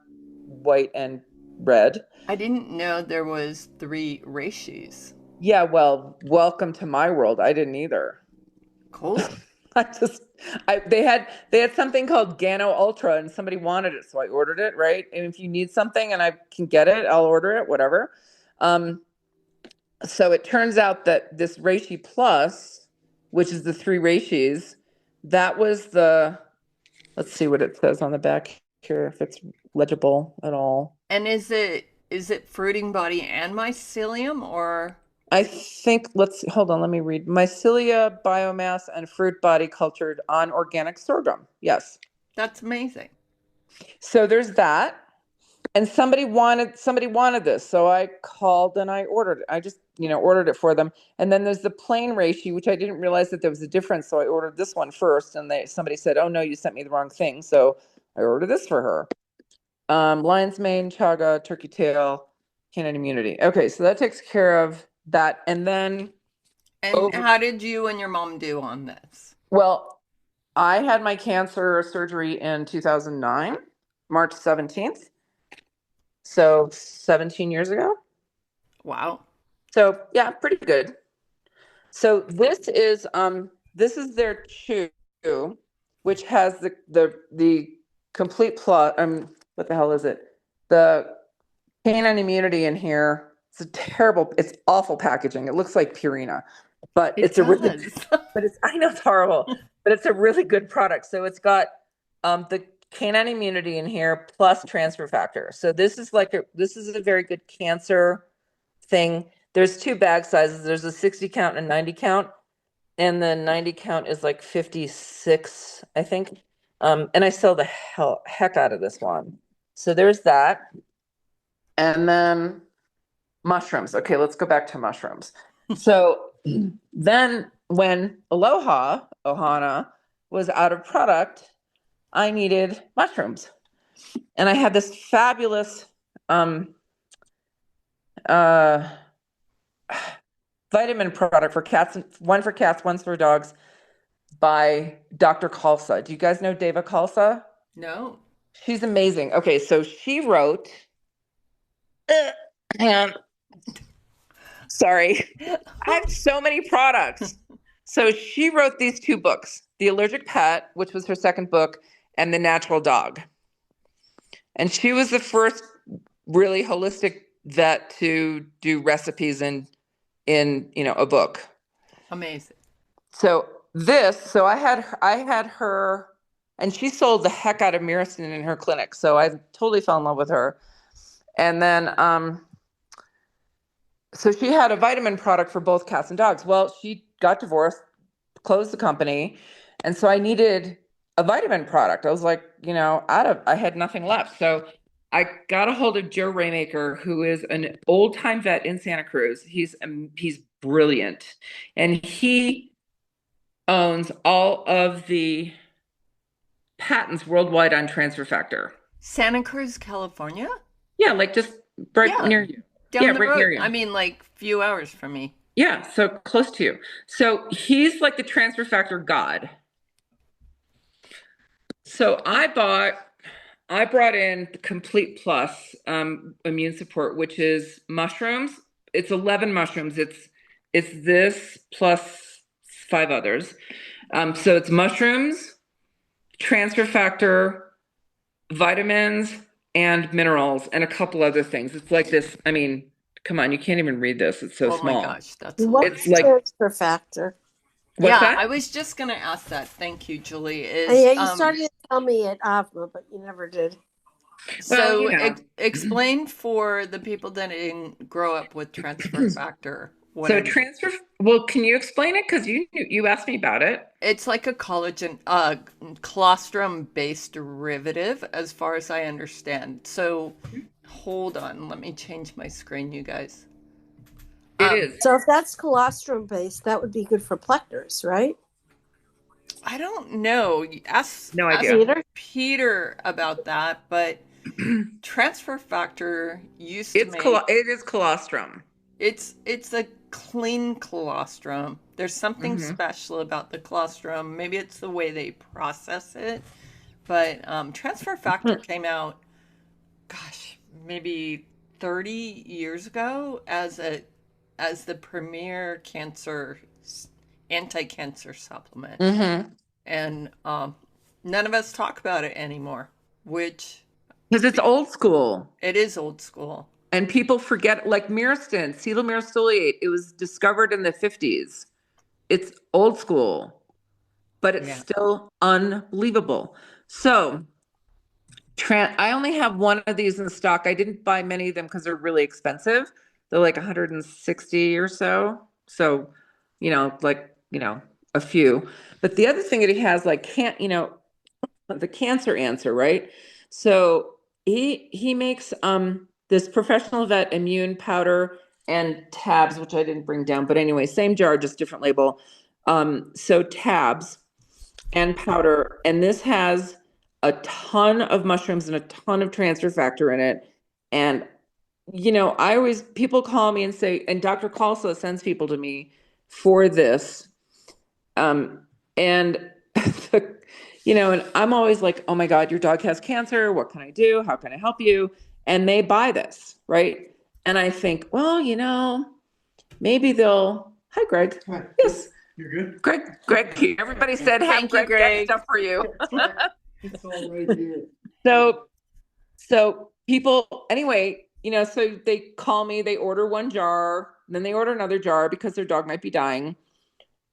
white, and red. I didn't know there was 3 reishis. Yeah, well, welcome to my world. I didn't either. Cool. They had something called Gano Ultra and somebody wanted it, so I ordered it, right? And if you need something and I can get it, I'll order it, whatever. So it turns out that this reishi plus, which is the 3 reishis, that was let's see what it says on the back here, if it's legible at all. And is it fruiting body and mycelium or I think, hold on, let me read. Mycelia, biomass, and fruit body cultured on organic sorghum. Yes. that's amazing. So there's that. And somebody wanted this. So I called and I ordered it. I just, ordered it for them. And then there's the plain reishi, which I didn't realize that there was a difference. So I ordered this one first. And somebody said, oh no, you sent me the wrong thing. So I ordered this for her. Lion's mane, chaga, turkey tail, canine immunity. Okay, so that takes care of that. And then And how did you and your mom do on this? well, I had my cancer surgery in 2009, March 17th. So 17 years ago. Wow. So yeah, pretty good. So this is their chew, which has the complete plot. What the hell is it? The canine immunity in here. It's awful packaging. It looks like Purina, but it's a really does. I know it's horrible, but it's a really good product. So it's got the canine immunity in here plus transfer factor. So this is a very good cancer thing. There's 2 bag sizes. There's a 60 count and a 90 count. and the 90 count is like 56, I think. And I sell the heck out of this one. So there's that. And then mushrooms. Okay, let's go back to mushrooms. So then when Ohana was out of product, I needed mushrooms. And I had this fabulous vitamin product for cats, one for cats, one for dogs, by Dr. Khalsa. Do you guys know Deva Khalsa? No. She's amazing. Okay, so she wrote, hang on. Sorry. I have so many products. So she wrote these two books, The Allergic Pet, which was her second book, and The Natural Dog. And she was the first really holistic vet to do recipes in a book. Amazing. So I had her, and she sold the heck out of Myristin in her clinic. So I totally fell in love with her. And then so she had a vitamin product for both cats and dogs. Well, she got divorced, closed the company, and so I needed a vitamin product. I was like, I had nothing left. So I got a hold of Joe Raymaker, who is an old-time vet in Santa Cruz. He's brilliant, and he owns all of the patents worldwide on transfer factor. Santa Cruz, California? Yeah, like just right near you. Down the right road. near you. I mean, like few hours from me. Yeah, so close to you. So he's like the transfer factor god. So I brought in the Complete Plus immune support, which is mushrooms. It's 11 mushrooms. It's this plus 5 others. So it's mushrooms, transfer factor, vitamins, and minerals, and a couple other things. It's like this. I mean, come on, you can't even read this. It's so small. Oh my gosh, that's What's transfer factor? What's that? I was just going to ask that. Thank you, Julie. You started to tell me at AVMA, but you never did. So explain for the people that didn't grow up with transfer factor. Well, can you explain it? Because you asked me about it. It's like a collagen, colostrum-based derivative, as far as I understand. So, hold on, let me change my screen, you guys. It is. So if that's colostrum-based, that would be good for plectors, right? I don't know. Ask Peter about that, but transfer factor used to make... It is colostrum. It's a clean colostrum. There's something special about the colostrum. Maybe it's the way they process it. But transfer factor came out, maybe 30 years ago as the premier anti-cancer supplement. And none of us talk about it anymore, because it's old school. It is old school. And people forget, like Myristin, cetyl myristoyate, it was discovered in the 50s. It's old school, but it's still unbelievable. So I only have one of these in stock. I didn't buy many of them because they're really expensive. They're like 160 or so. So, a few. But the other thing that he has, the cancer answer, right? So he makes this professional vet immune powder and tabs, which I didn't bring down, but anyway, same jar, just different label. So tabs and powder, and this has a ton of mushrooms and a ton of transfer factor in it. And people call me and say, and Dr. Khalsa sends people to me for this. And and I'm always like, oh my God, your dog has cancer. What can I do? How can I help you? And they buy this, right? And I think, well, maybe they'll. Hi, Greg. Hi. Yes. You're good? Greg, everybody said, have Greg get stuff for you. It's all right here. So people, anyway, so they call me, they order one jar, then they order another jar because their dog might be dying.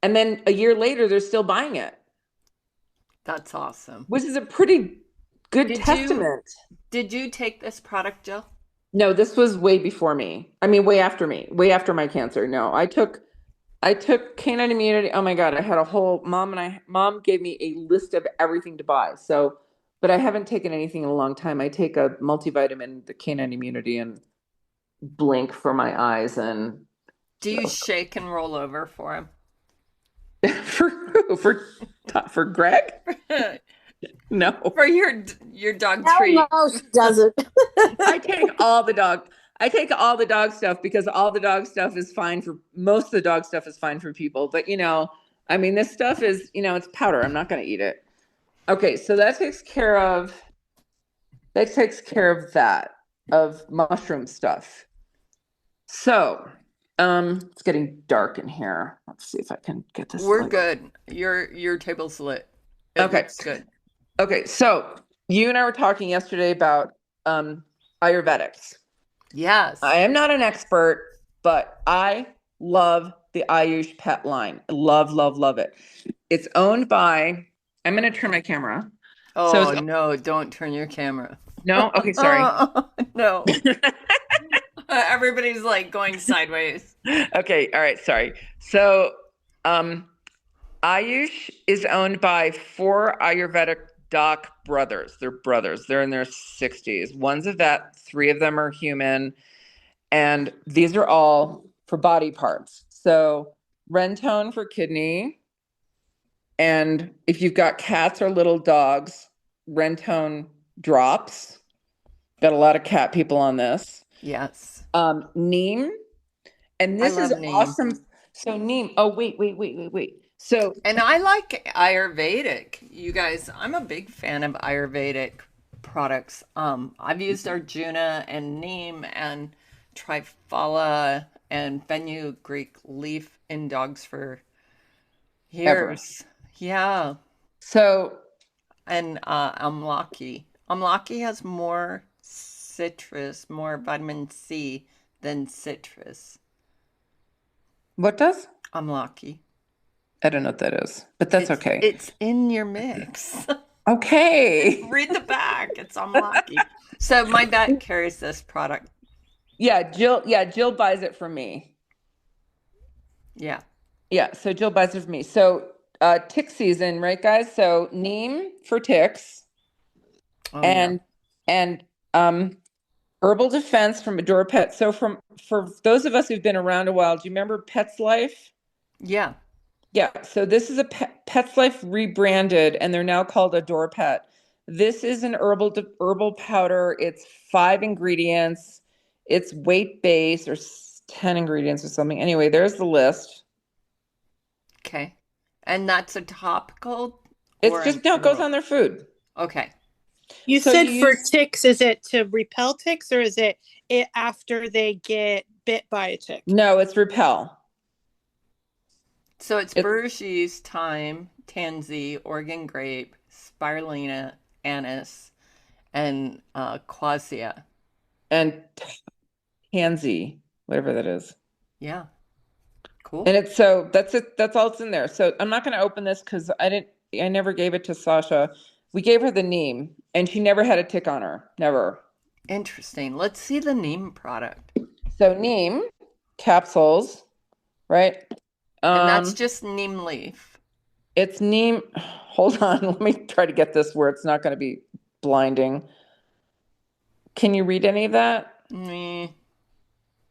And then a year later, they're still buying it. That's awesome. Which is a pretty good testament. Did you take this product, Jill? No, this was way before me. I mean, way after me, way after my cancer. No, I took I took canine immunity. Oh my God, I had a whole mom gave me a list of everything to buy. So, but I haven't taken anything in a long time. I take a multivitamin, the canine immunity, and blink for my eyes and Do you shake and roll over for him? for who? For Greg? No. For your dog Hell treat. no, she doesn't. I take all the dog. I take all the dog stuff because all the dog stuff is fine for most of the dog stuff is fine for people. But I mean, this stuff is, it's powder. I'm not going to eat it. Okay, so that takes care of that of mushroom stuff. So, it's getting dark in here. Let's see if I can get this We're light. good. Your table's lit. It Okay. looks good. Okay, so you and I were talking yesterday about Ayurvedics. Yes. I am not an expert, but I love the Ayush pet line. Love, love, love it. It's owned by, I'm going to turn my camera. Oh, no, don't turn your camera. No? Okay, sorry. No. Everybody's like going sideways. Okay, all right, sorry. So, Ayush is owned by 4 Ayurvedic doc brothers. They're brothers. They're in their 60s. One's a vet, 3 of them are human. And these are all for body parts. So Rentone for kidney. And if you've got cats or little dogs, Rentone drops. Got a lot of cat people on this. Yes. Neem. And this is neem. awesome. So neem. Oh, wait. So, and I like Ayurvedic. You guys, I'm a big fan of Ayurvedic products. I've used Arjuna and neem and triphala and fenugreek leaf in dogs for years. Ever. Yeah. So, and amlaki. Amlaki has more citrus, more vitamin C than citrus. What does? Amlaki. I don't know what that is, but that's okay. It's in your mix. Okay. Read the back. It's amlaki. So my vet carries this product. Yeah, Jill buys it from me. Yeah. Yeah, so Jill buys it from me. So tick season, right, guys? So neem for ticks. Oh, and herbal defense from Adora Pet. So for those of us who've been around a while, do you remember Pet's Life? Yeah. Yeah. So this is a Pet's Life rebranded, and they're now called Adora Pet. This is an herbal powder. It's 5 ingredients. It's weight based, or 10 ingredients or something. Anyway, there's the list. Okay. And that's a topical? It's just, no, it goes on their food. Okay. You said for ticks, is it to repel ticks or is it after they get bit by a tick? No, it's repel. So it's burrs yeast, thyme, tansy, Oregon grape, spirulina, anise, and quassia. And tansy, whatever that is. Yeah. Cool. And it's, so that's it. That's all it's in there. So I'm not going to open this because I never gave it to Sasha. We gave her the neem and she never had a tick on her. Never. Interesting. Let's see the neem product. So neem capsules, right? And that's just neem leaf. It's neem. Hold on. Let me try to get this where it's not going to be blinding. Can you read any of that?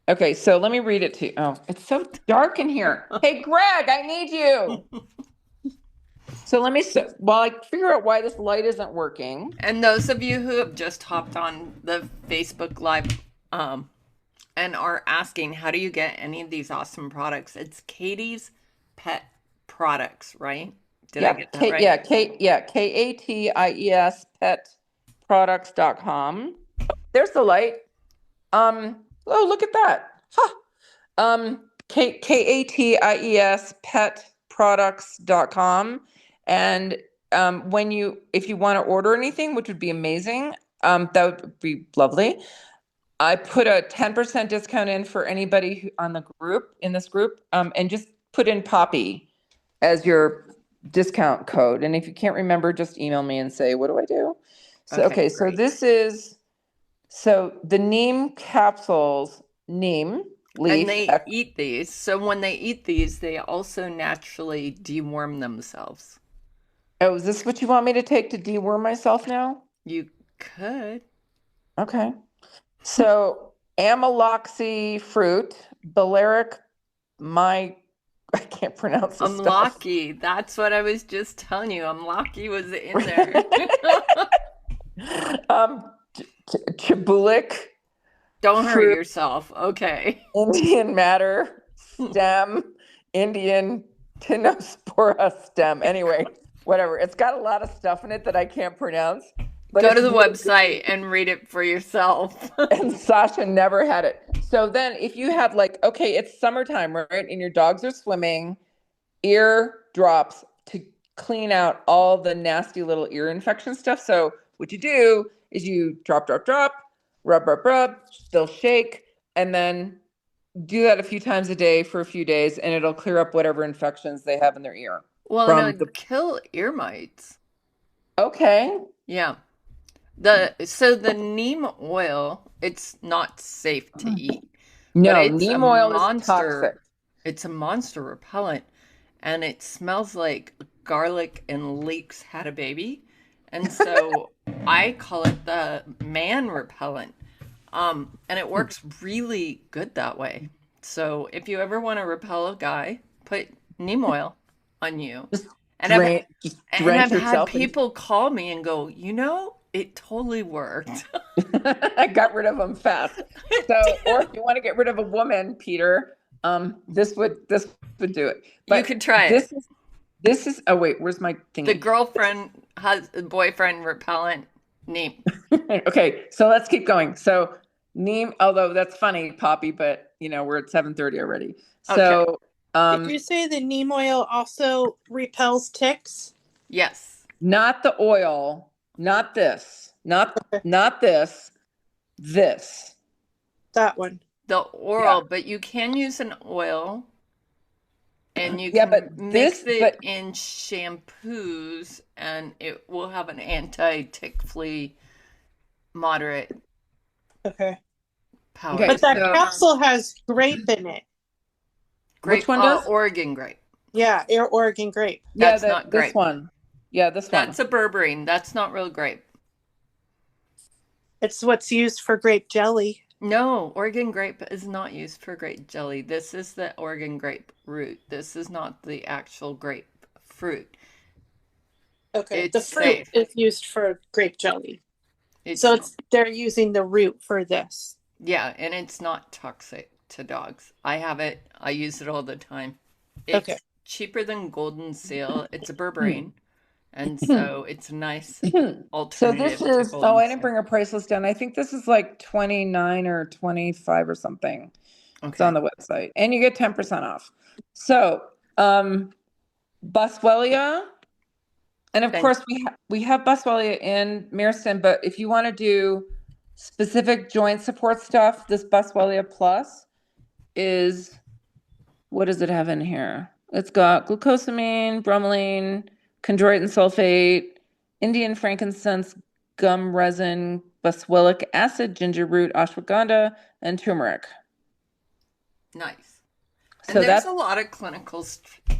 Okay, so let me read it to you. Oh, it's so dark in here. Hey, Greg, I need you. So let me, while I figure out why this light isn't working. And those of you who have just hopped on the Facebook Live and are asking, how do you get any of these awesome products? It's Katie's Pet Products, right? Did I get that right? Katies petproducts.com. There's the light. Oh, look at that. Huh. Katies petproducts.com. And if you want to order anything, which would be amazing, that would be lovely. I put a 10% discount in for anybody in this group, and just put in Poppy as your discount code. And if you can't remember, just email me and say, what do I do? So, okay, so this is, so the neem capsules, neem. And leaf. they eat these. So when they eat these, they also naturally deworm themselves. Oh, is this what you want me to take to deworm myself now? You could. Okay. So amaloxy fruit, Balearic, I can't pronounce this stuff. Amlaki. That's what I was just telling you. Amlaki was in there. Chibulic Don't hurt fruit, yourself. Okay. Indian matter, stem, Indian tinospora stem. Anyway, whatever. It's got a lot of stuff in it that I can't pronounce, but Go it's to the really website and read it for yourself. and Sasha never had it. So then if you have like, okay, it's summertime, right? And your dogs are swimming, ear drops to clean out all the nasty little ear infection stuff. So what you do is you drop, rub, they'll shake, and then do that a few times a day for a few days, and it'll clear up whatever infections they have in their ear Well, and it from the, would kill ear mites. okay. Yeah. So the neem oil, it's not safe to eat, but No, it's a neem oil is toxic. monster. It's a monster repellent, and it smells like garlic and leeks had a baby. And so I call it the man repellent. And it works really good that way. So if you ever want to repel a guy, put neem oil on you. And Just and drench I've had yourself in people call me and go, it totally worked. I got rid of them fast. So, or if you want to get rid of a woman, Peter, this would do it. You But could try it. this is oh wait, where's my The thingy? girlfriend, boyfriend repellent, neem. Okay, so let's keep going. So neem, although that's funny, Poppy, but we're at 7:30 already. Okay. So Did you say the neem oil also repels ticks? Yes. not the oil, not this, not this, this. That one. The Yeah. oral, but you can use an oil and you Yeah, can but mix this, it but in shampoos and it will have an anti-tick flea moderate Okay. power. okay, But that so capsule has grape in it. which Grape, one does? Oregon grape. Yeah, Oregon grape. Yeah, That's not this grape. one. Yeah, this one. That's a berberine. That's not real grape. It's what's used for grape jelly. No, Oregon grape is not used for grape jelly. This is the Oregon grape root. This is not the actual grape fruit. Okay. It's The fruit safe. is used for grape jelly. It's So they're using the root for this. Yeah, and it's not toxic to dogs. I have it. I use it all the time. It's Okay. cheaper than Golden Seal. It's a berberine, and so it's a nice So alternative this to is, Golden I didn't Seal. bring our price list down. I think this is like 29 or 25 or something. It's on Okay. the website. And you get 10% off. So, Boswellia, and of Thank course we have Boswellia in Meriston, but if you want to do specific joint support stuff, this Boswellia Plus is, what does it have in here? It's got glucosamine, bromelain, chondroitin sulfate, Indian frankincense, gum resin, boswellic acid, ginger root, ashwagandha, and turmeric. Nice. And So there's that's, a lot of clinical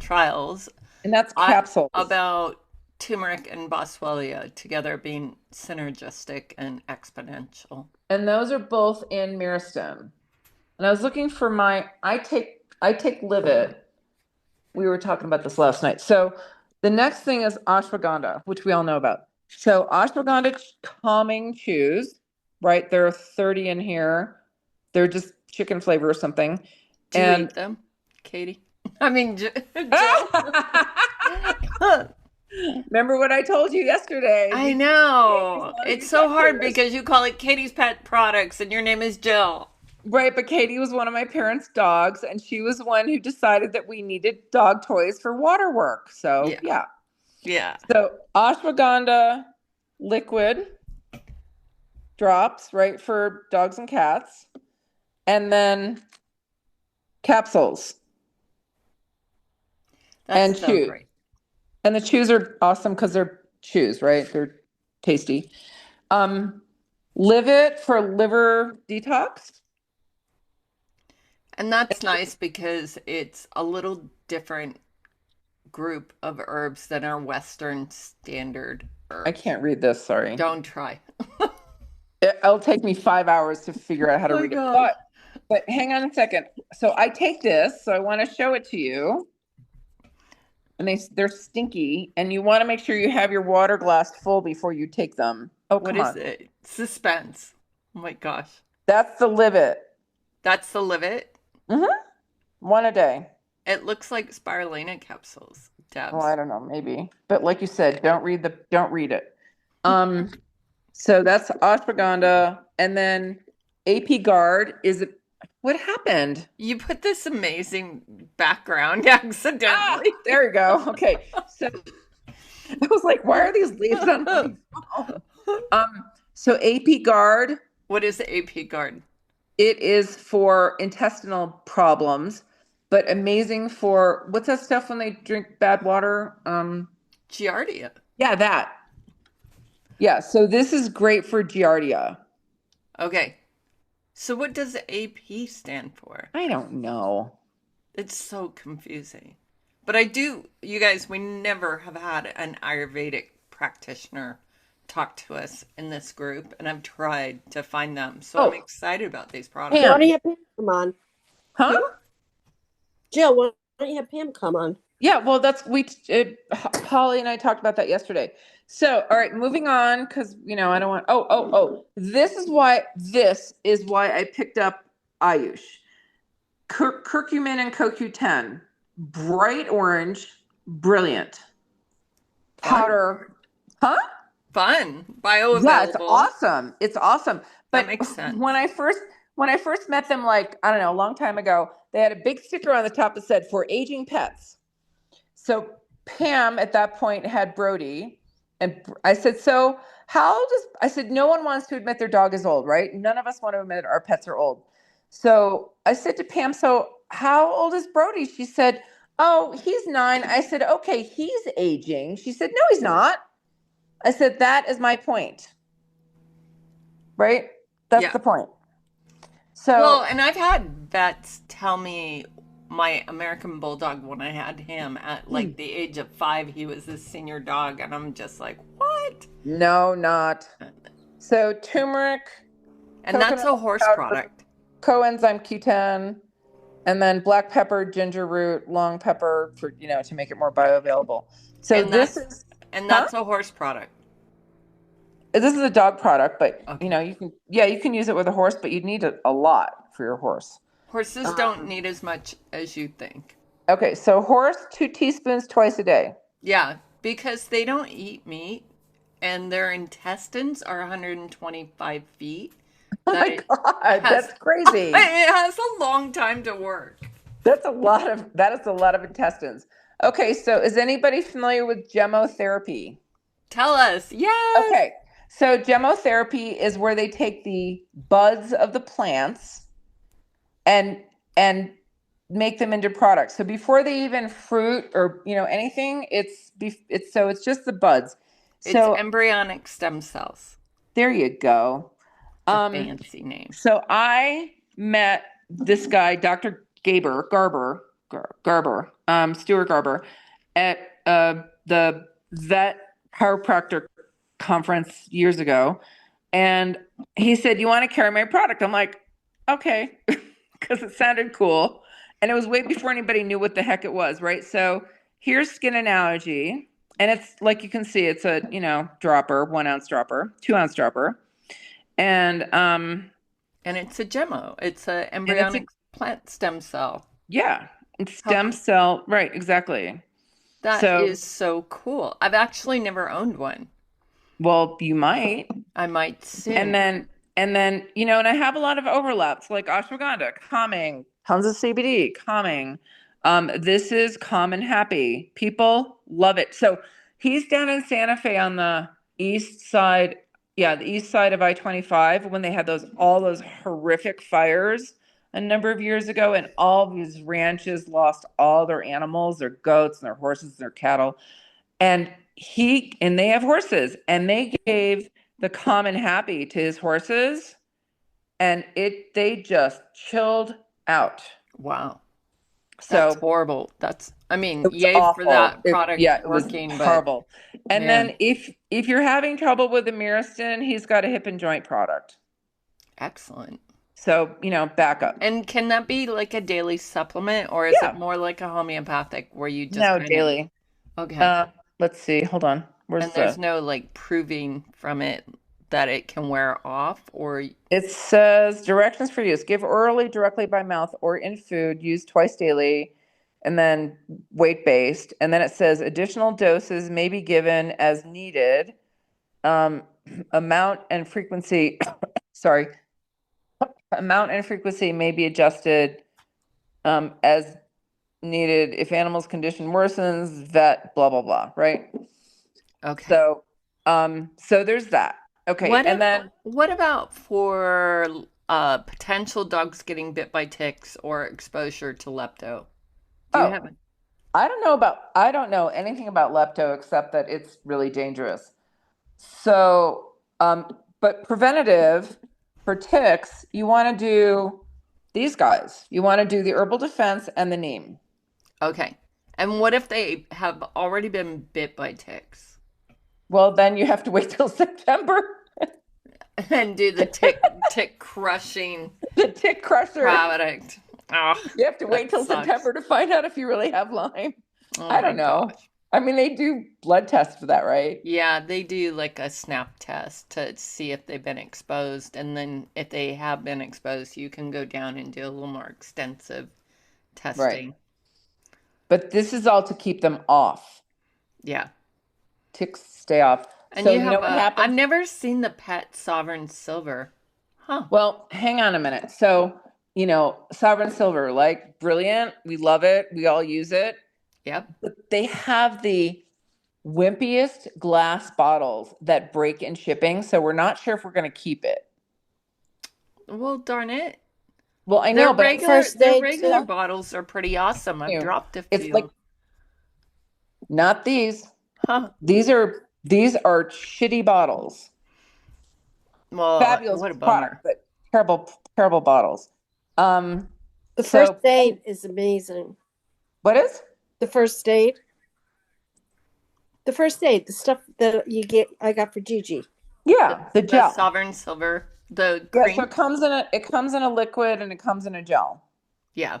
trials and that's capsules. about turmeric and boswellia together being synergistic and exponential. And those are both in Meriston. And I was looking for I take Livet. We were talking about this last night. So the next thing is ashwagandha, which we all know about. So ashwagandha calming chews, right? There are 30 in here. They're just chicken flavor or something. Do you And eat them, Katie? I mean, Jill. remember what I told you yesterday? I know. Katie's It's so hard one of because you call it Katie's Pet Products and your name is Jill. Right, but Katie was one of my parents' dogs, and she was one who decided that we needed dog toys for water work. So Yeah. yeah. Yeah. So ashwagandha liquid drops, right, for dogs and cats, and then capsules That's and so chews. great. And the chews are awesome because they're chews, right? They're tasty. Live It for liver detox. And that's nice because it's a little different group of herbs than our Western standard I herbs. can't read this, sorry. Don't try. It'll take me 5 hours to figure out how to Oh my read it. God. But hang on a second. So I take this, so I want to show it to you. And they're stinky, and you want to make sure you have your water glass full before you take them. Oh, What come is on. it? Suspense. Oh my gosh. That's the Livet. That's the Livet. Mm-hmm. One a day. It looks like spirulina capsules, Debs. Oh, I don't know, maybe. But like you said, don't read it. So that's ashwagandha, and then AP Guard is it. What happened? You put this amazing background accidentally. There we go. Okay. So I was like, why are these leaves on my phone? So AP Guard. What is the AP Guard? It is for intestinal problems, but amazing for what's that stuff when they drink bad water? Giardia. Yeah, that. Yeah, so this is great for Giardia. Okay. So what does the AP stand for? I don't know. It's so confusing. But I do, you guys, we never have had an Ayurvedic practitioner talk to us in this group, and I've tried to find them. So I'm excited about these products. Why don't you have Pam come on? Huh? Jill, why don't you have Pam come on? Yeah, well, Holly and I talked about that yesterday. So, all right, moving on, because, I don't want, this is why I picked up Ayush. Curcumin and CoQ10, bright orange, brilliant. Powder, huh? Fun. Bioavailable. Yeah, it's awesome. It's awesome. But that makes sense. When I first met them, like, I don't know, a long time ago, they had a big sticker on the top that said "for aging pets." So Pam at that point had Brody, and I said, "So I said, no one wants to admit their dog is old, right? None of us want to admit our pets are old." So I said to Pam, "So how old is Brody?" She said, "Oh, he's 9." I said, "Okay, he's aging." She said, "No, he's not." I said, "That is my point." Right? That's the point. So, well, and I've had vets tell me my American Bulldog, when I had him at like the age of 5, he was a senior dog, and I'm just like, what? No, not. So turmeric. And that's a horse product. Coenzyme Q10, and then black pepper, ginger root, long pepper for, to make it more bioavailable. So that's a horse product. This is a dog product, but you can use it with a horse, but you'd need a lot for your horse. Horses don't need as much as you think. Okay, so horse, 2 teaspoons twice a day. Yeah, because they don't eat meat, and their intestines are 125 feet. Oh my God, that's crazy. It has a long time to work. That is a lot of intestines. Okay, so is anybody familiar with gemotherapy? Tell us. Yes. Okay. So gemotherapy is where they take the buds of the plants and make them into products. So before they even fruit or anything, it's just the buds. It's embryonic stem cells. There you go. Fancy name. So I met this guy, Dr. Stuart Garber, at the vet chiropractor conference years ago, and he said, "You want to carry my product?" I'm like, "Okay," because it sounded cool, and it was way before anybody knew what the heck it was, right? So here's Skin Analogy, and it's like you can see, it's a dropper, 1 ounce dropper, 2 ounce dropper, and it's a gemo. It's a embryonic plant stem cell. Yeah, it's stem cell, right? Exactly. That is so cool. I've actually never owned one. Well, you might. I might soon. And then, and I have a lot of overlaps, like ashwagandha, calming, tons of CBD, calming. This is Calm and Happy. People love it. So he's down in Santa Fe on the east side. Yeah, the east side of I-25 when they had all those horrific fires a number of years ago, and all these ranches lost all their animals, their goats and their horses and their cattle. And they have horses, and they gave the Calm and Happy to his horses, and they just chilled out. Wow. That's So horrible. I mean, it was yay for awful. that product It was working, but horrible. And man, then if you're having trouble with the Myristin, he's got a hip and joint product. excellent. So, back up. And can that be like a daily supplement, or is it Yeah. more like a homeopathic where you just No, kind of, daily. okay. Let's see. Hold on. Where's And there's the no like proving from it that it can wear off, or It says directions for use. Give orally, directly by mouth, or in food. Use twice daily, and then weight based. And then it says additional doses may be given as needed. Um, amount and frequency. Sorry, amount and frequency may be adjusted as needed if animal's condition worsens. Vet. Blah blah blah. Right. okay. So there's that. Okay, and then What about for potential dogs getting bit by ticks or exposure to lepto? Do you oh, have it? I don't know anything about lepto except that it's really dangerous. So, but preventative for ticks, you want to do these guys. You want to do the herbal defense and the neem. Okay. And what if they have already been bit by ticks Well, then you have to wait till September. and do the tick crushing The tick crusher. product? Oh, You have to wait that till sucks. September to find out if you really have Lyme. Oh I my don't know. gosh. I mean, they do blood tests for that, right? Yeah, they do like a snap test to see if they've been exposed, and then if they have been exposed, you can go down and do a little more extensive Right. testing. But this is all to keep them off. Yeah. Ticks stay off. And So you you know have what I've happens? never seen the pet Sovereign Silver. Huh. Well, hang on a minute. So, Sovereign Silver, like brilliant. We love it. We all use it. Yep. But they have the wimpiest glass bottles that break in shipping. So we're not sure if we're going to keep it. Well, darn it. Well, I know, but First Their aid regular too. bottles are pretty awesome. I've dropped a it's like few. not these. Huh. These are shitty bottles. Well, Fabulous what a product, bummer. but terrible, terrible bottles. The first So aid is amazing. what is? The first aid. The first aid, the stuff that I got for Gigi. Yeah, the The gel. Sovereign Silver, the Yeah, cream. so it comes in a liquid and it comes in a gel. Yeah.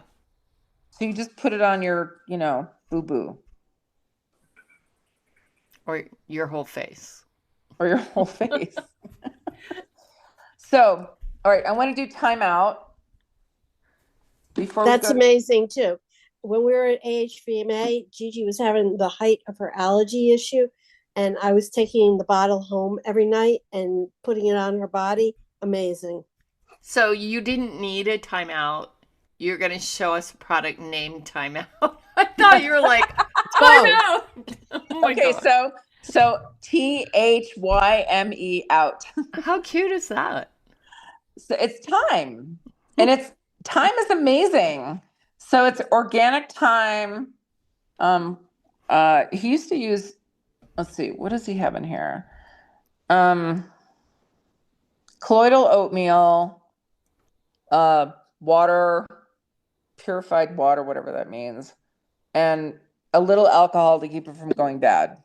So you just put it on your, boo-boo. Or your whole face. Or your whole face. So, all right, I want to do timeout before That's we go. amazing too. When we were at AHVMA, Gigi was having the height of her allergy issue, and I was taking the bottle home every night and putting it on her body. Amazing. So you didn't need a timeout. You're going to show us a product named Timeout. I thought you were like, timeout. Oh my Okay, God. so THYME out. How cute is that? So it's thyme. And thyme is amazing. So it's organic thyme. He used to use, let's see, what does he have in here? Colloidal oatmeal, water, purified water, whatever that means, and a little alcohol to keep it from going bad.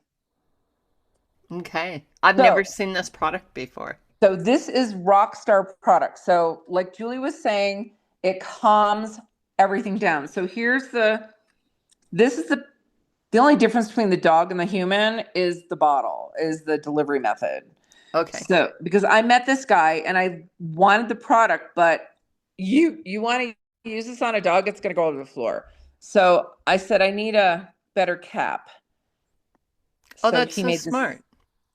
Okay. I've never seen this product before. So this is Rockstar product. So like Julie was saying, it calms everything down. So this is the only difference between the dog and the human is the bottle, is the delivery method. Okay. So because I met this guy and I wanted the product, but you want to use this on a dog, it's going to go over the floor. So I said, I need a better cap. Oh, So that's he so made smart. this.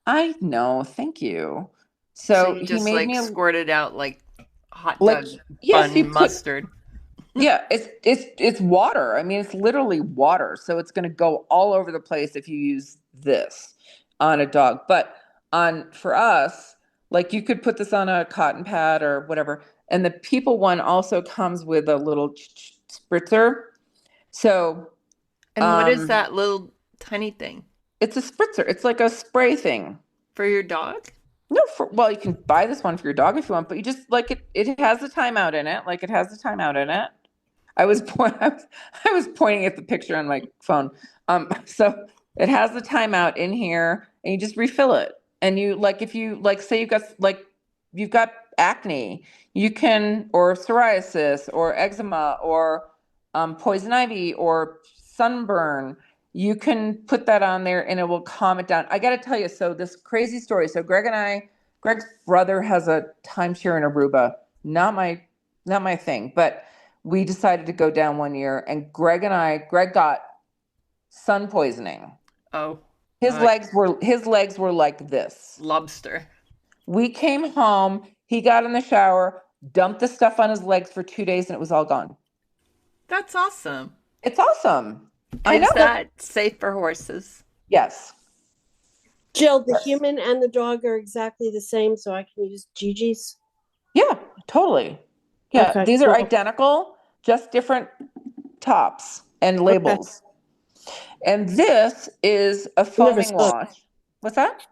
I know. Thank you. So So you he just made like me squirt it out like hot like, dog yes, bun mustard. yeah, it's water. I mean, it's literally water. So it's going to go all over the place if you use this on a dog. But for us, like you could put this on a cotton pad or whatever. And the people one also comes with a little spritzer. So And what is that little tiny thing? it's a spritzer. It's like a spray thing. For your dog? No, well, you can buy this one for your dog if you want, but you just like it has the timeout in it. Like it has the timeout in it. I was pointing at the picture on my phone. So it has the timeout in here, and you just refill it. And you like if you like say you've got acne, you can or psoriasis or eczema or poison ivy or sunburn. You can put that on there, and it will calm it down. I got to tell you, so this crazy story. So Greg's brother has a timeshare in Aruba. Not my thing, but we decided to go down one year, and Greg got sun poisoning. Oh, his legs were like this. Lobster. We came home, he got in the shower, dumped the stuff on his legs for 2 days, and it was all gone. That's awesome. It's awesome. I know Is that safe for horses? Yes. Jill, the human and the dog are exactly the same, so I can use Gigi's? Yeah, totally. Yeah, Okay, these are cool. identical, just different tops and labels. Okay. And this is a foaming wash. What's that?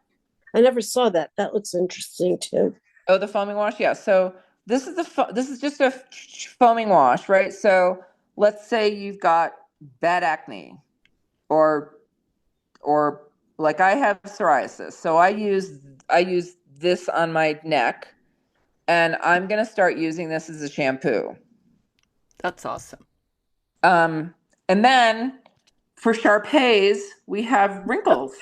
I never saw that. That looks interesting too. Oh, the foaming wash? Yeah. So this is just a foaming wash, right? So let's say you've got bad acne or like I have psoriasis. So I use this on my neck, and I'm going to start using this as a shampoo. That's awesome. And then for Shar-Pays, we have wrinkles.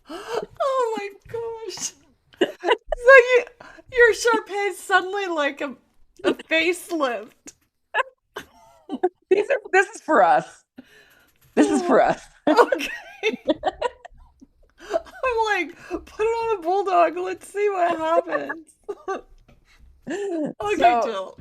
Oh my gosh. So your Shar-Pays suddenly like a facelift. This is for us. This is for us. Okay. I'm like, put it on a bulldog. Let's see what happens. Okay, Jill.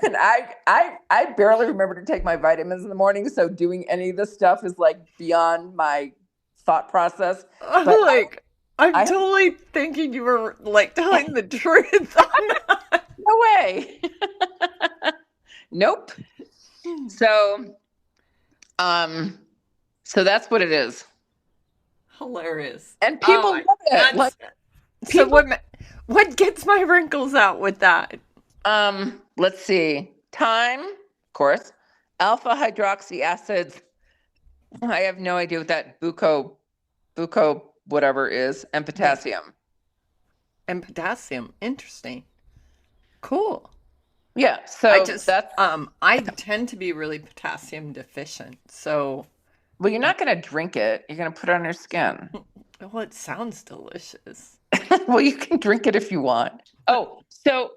And I barely remember to take my vitamins in the morning, so doing any of this stuff is like beyond my thought process. But I'm totally thinking you were like telling the truth. No way. Nope. So that's what it is. Hilarious. And people love it. Like, so what gets my wrinkles out with that? Let's see. Thyme, of course. Alpha hydroxy acids. I have no idea what that buco whatever is, and potassium. And potassium. Interesting. Cool. Yeah. So I tend to be really potassium deficient. So well, you're not going to drink it. You're going to put it on your skin. Well, it sounds delicious. Well, you can drink it if you want. Oh, so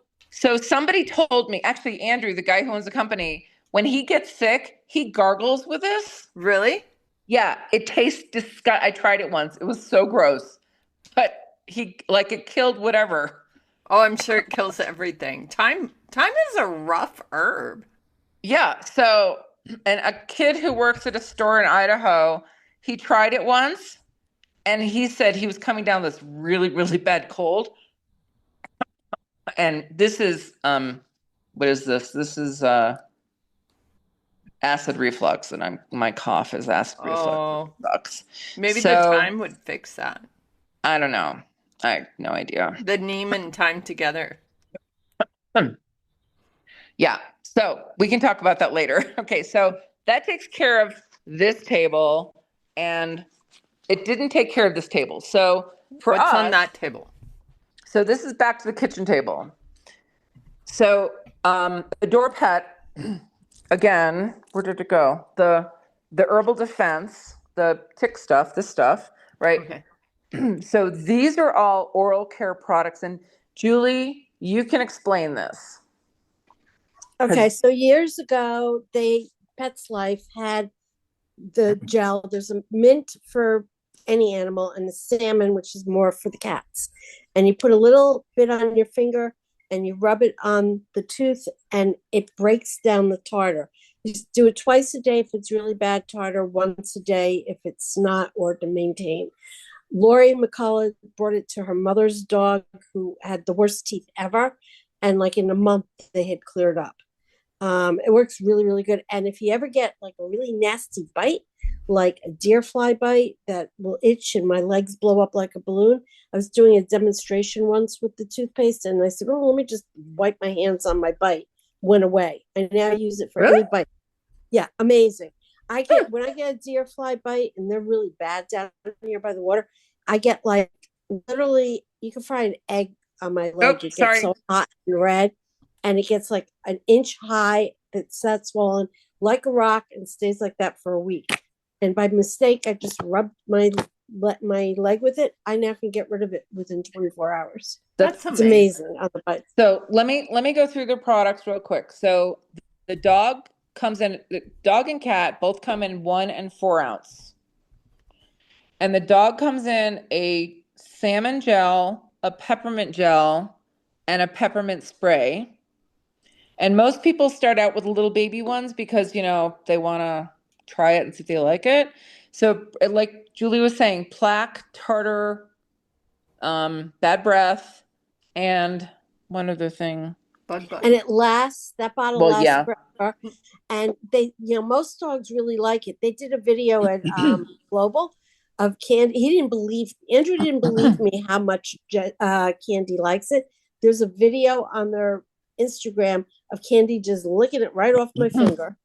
somebody told me, actually, Andrew, the guy who owns the company, when he gets sick, he gargles with this. Really? Yeah. It tastes disgusting. I tried it once. It was so gross. But it killed whatever. Oh, I'm sure it kills everything. Thyme is a rough herb. Yeah. So, and a kid who works at a store in Idaho, he tried it once, and he said he was coming down this really, really bad cold. And this is, what is this? This is acid reflux, and my cough is acid reflux. Maybe the thyme would fix that. I don't know. I have no idea. The neem and thyme together. Yeah. So we can talk about that later. Okay. So that takes care of this table, and it didn't take care of this table. So for what's us, on that table? So this is back to the kitchen table. So the door pet, again, where did it go? The herbal defense, the tick stuff, this stuff, right? Okay. So these are all oral care products. And Julie, you can explain this. Okay, so years ago, Pets Life had the gel. There's a mint for any animal and the salmon, which is more for the cats. And you put a little bit on your finger and you rub it on the tooth, and it breaks down the tartar. You just do it twice a day if it's really bad tartar, once a day if it's not, or to maintain. Lori McCullough brought it to her mother's dog who had the worst teeth ever. And like in a month, they had cleared up. It works really, really good. And if you ever get like a really nasty bite, like a deer fly bite that will itch and my legs blow up like a balloon. I was doing a demonstration once with the toothpaste, and I said, oh, let me just wipe my hands on my bite. went away. I now use it for Really? any bite. Yeah, amazing. When I get a deer fly bite and they're really bad down here by the water, I get like literally you can fry an egg on my leg. It gets Sorry. so hot and red, and it gets like an inch high. It's that swollen like a rock and stays like that for a week. And by mistake, I just rubbed my leg with it. I now can get rid of it within 24 hours. That's It's amazing on the bite. So let me go through the products real quick. So the dog the dog and cat both come in 1 and 4 ounce. And the dog comes in a salmon gel, a peppermint gel, and a peppermint spray. And most people start out with little baby ones because, they want to try it and see if they like it. So like Julie was saying, plaque, tartar, bad breath, and one other thing. Bug bite. And it lasts, that bottle Well, lasts yeah. forever. And they, most dogs really like it. They did a video at Global of Candy. Andrew didn't believe me how much Candy likes it. There's a video on their Instagram of Candy just licking it right off my finger.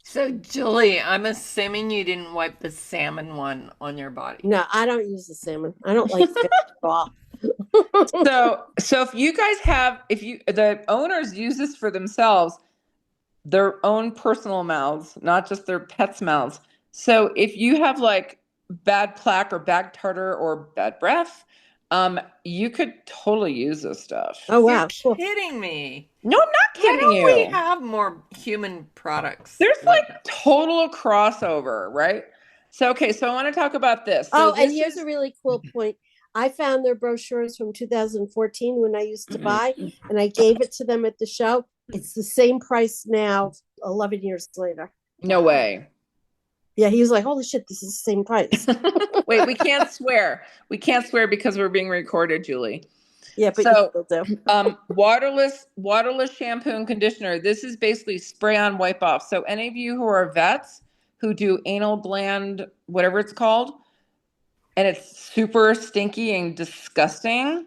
So, Julie, I'm assuming you didn't wipe the salmon one on your body. No, I don't use the salmon. I don't like fish at all. So if you guys the owners use this for themselves, their own personal mouths, not just their pets' mouths. So if you have like bad plaque or bad tartar or bad breath, you could totally use this stuff. Oh wow! You're kidding me. No, I'm not kidding you. Why don't we have more human products? There's like total crossover, right? So okay, so I want to talk about this. So and here's a really cool point. I found their brochures from 2014 when I used to buy, and I gave it to them at the show. It's the same price now, 11 years later. No way. Yeah, he was like, holy shit, this is the same price. Wait, we can't swear. We can't swear because we're being recorded, Julie. Yeah, but you still do. Waterless shampoo and conditioner. This is basically spray on, wipe off. So any of you who are vets who do anal gland, whatever it's called, and it's super stinky and disgusting.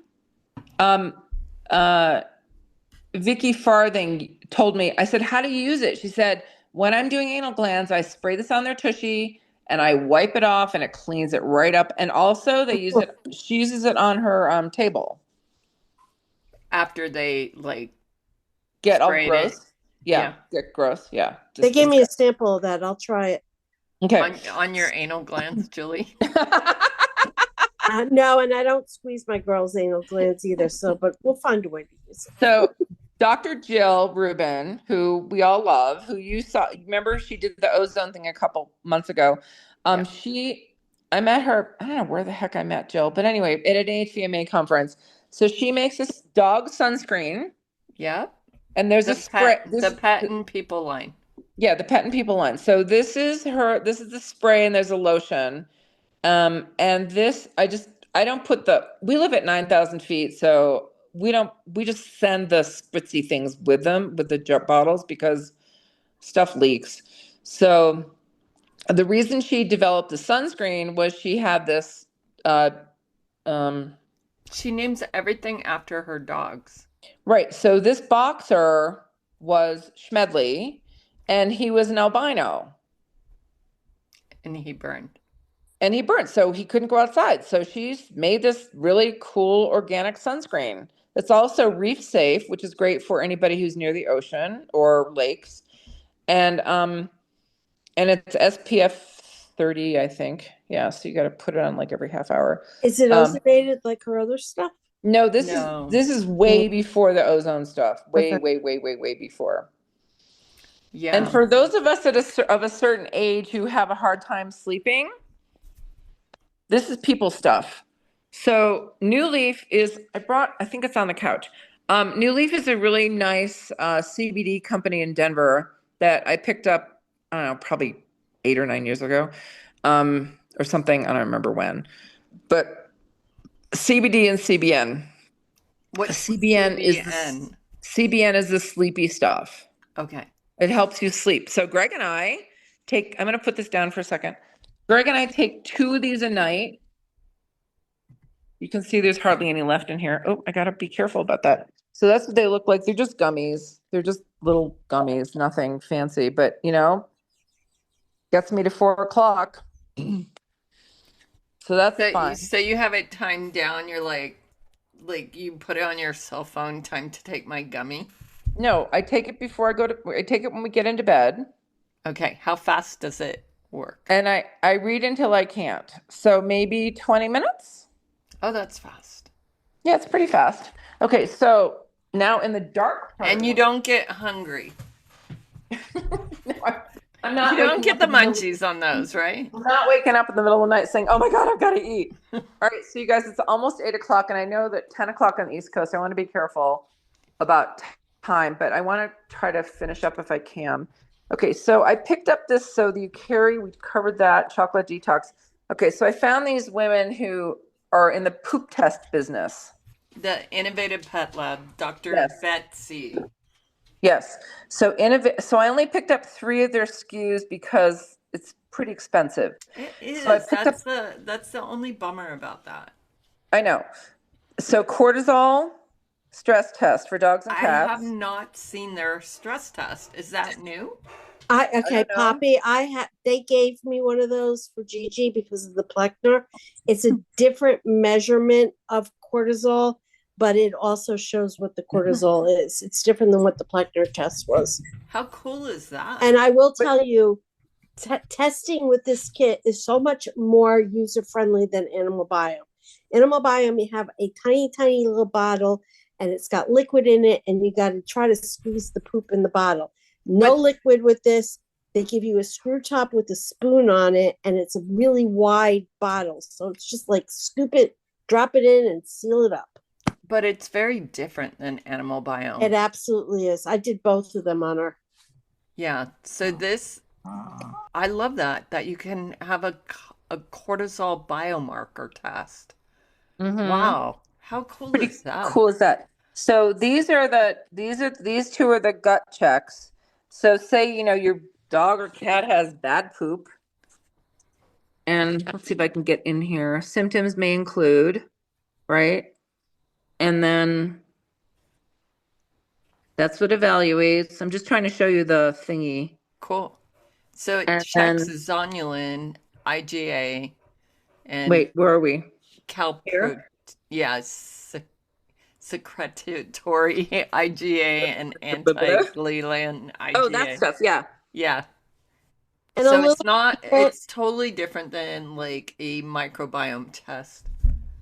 Vicky Farthing told me, I said, how do you use it? She said, when I'm doing anal glands, I spray this on their tushy and I wipe it off and it cleans it right up. And also she uses it on her table. After they get all gross. Yeah, get gross. Yeah. They gave me a sample of that. I'll try it. Okay. On your anal glands, Julie. No, and I don't squeeze my girls' anal glands either. But we'll find a way to use it. So Dr. Jill Rubin, who we all love, who you saw, remember she did the ozone thing a couple months ago. I met her, I don't know where the heck I met Jill, but anyway, at an HVMA conference. So she makes this dog sunscreen. Yeah. And there's a spray. The Pet and People line. Yeah, the Pet and People line. So this is the spray and there's a lotion. And this, I don't put we live at 9,000 feet. So we just send the spritzy things with them, with the bottles, because stuff leaks. So the reason she developed the sunscreen was she had this, she names everything after her dogs. Right. So this boxer was Schmedley, and he was an albino. And he burned. So he couldn't go outside. So she's made this really cool organic sunscreen that's also reef safe, which is great for anybody who's near the ocean or lakes. And it's SPF 30, I think. Yeah, so you got to put it on like every half hour. Is it ozonated like her other stuff? No, this is way before the ozone stuff. Way before. Yeah. And for those of us of a certain age who have a hard time sleeping, this is people stuff. So New Leaf I think it's on the couch. New Leaf is a really nice CBD company in Denver that I picked up, I don't know, probably 8 or 9 years ago, or something. I don't remember when. But CBD and CBN. What CBN is CBN is the sleepy stuff. Okay. It helps you sleep. So Greg and I I'm going to put this down for a second. Greg and I take 2 of these a night. You can see there's hardly any left in here. Oh, I got to be careful about that. So that's what they look like. They're just gummies. They're just little gummies, nothing fancy, but you know, gets me to 4 o'clock. So that's fine. So you have it timed down. You're like you put it on your cell phone. Time to take my gummy. No, I take it before I take it when we get into bed. Okay, how fast does it work? And I read until I can't. So maybe 20 minutes? Oh, that's fast. Yeah, it's pretty fast. Okay, so now in the dark part. And you don't get hungry. No, I'm not. You don't get the munchies on those, right? I'm not waking up in the middle of the night saying, "Oh my God, I've got to eat." All right, so you guys, it's almost 8 o'clock, and I know that 10 o'clock on the East Coast. I want to be careful about time, but I want to try to finish up if I can. Okay, so I picked up this. So the Eucari, we covered that chocolate detox. Okay, so I found these women who are in the poop test business. The Innovative Pet Lab, Dr. Yes. Betsy. Yes. So I only picked up 3 of their SKUs because it's pretty expensive. It is. So I picked that's the only bummer about that. I know. So cortisol stress test for dogs and cats. I have not seen their stress test. Is that new? Poppy, they gave me one of those for Gigi because of the Plechner. It's a different measurement of cortisol, but it also shows what the cortisol is. It's different than what the Plechner test was. How cool is that? And I will tell you, testing with this kit is so much more user-friendly than Animal Biome. Animal Biome, you have a tiny, tiny little bottle, and it's got liquid in it, and you got to try to squeeze the poop in the bottle. No liquid with this. They give you a screw top with a spoon on it, and it's a really wide bottle. So it's just like scoop it, drop it in, and seal it up. But it's very different than Animal Biome. It absolutely is. I did both of them on her. Yeah. So I love that you can have a cortisol biomarker test. Mm-hmm. Wow. How cool is that? Cool is that? So these 2 are the gut checks. So say, you know, your dog or cat has bad poop. And let's see if I can get in here. Symptoms may include, right? And then that's what evaluates. I'm just trying to show you the thingy. Cool. So it checks zonulin, IgA, and wait, where are we? Secretory IgA and anti-glialin IgA. Oh, that stuff, yeah. Yeah. And so it's totally different than like a microbiome test.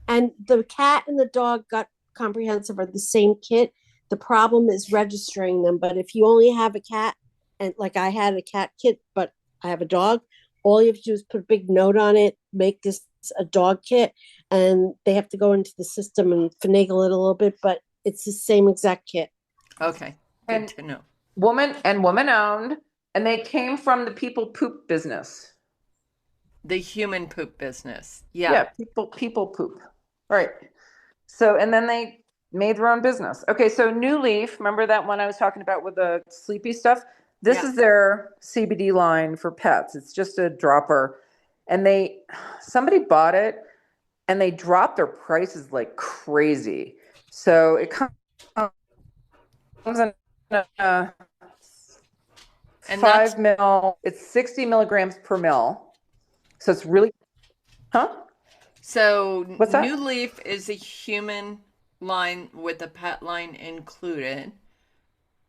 And the cat and the dog gut comprehensive are the same kit. The problem is registering them. But if you only have a cat, and like I had a cat kit, but I have a dog, all you have to do is put a big note on it, make this a dog kit, and they have to go into the system and finagle it a little bit, but it's the same exact kit. Okay, good to know. Woman owned, and they came from the people poop business. The human poop business. Yeah. Yeah, people poop. Right. So, and then they made their own business. Okay, so New Leaf, remember that one I was talking about with the sleepy stuff? This is their CBD line for pets. It's just a dropper. And somebody bought it and they dropped their prices like crazy. So it comes in 5 mil. It's 60 milligrams per mil. So it's really, So what's that? New Leaf is a human line with a pet line included,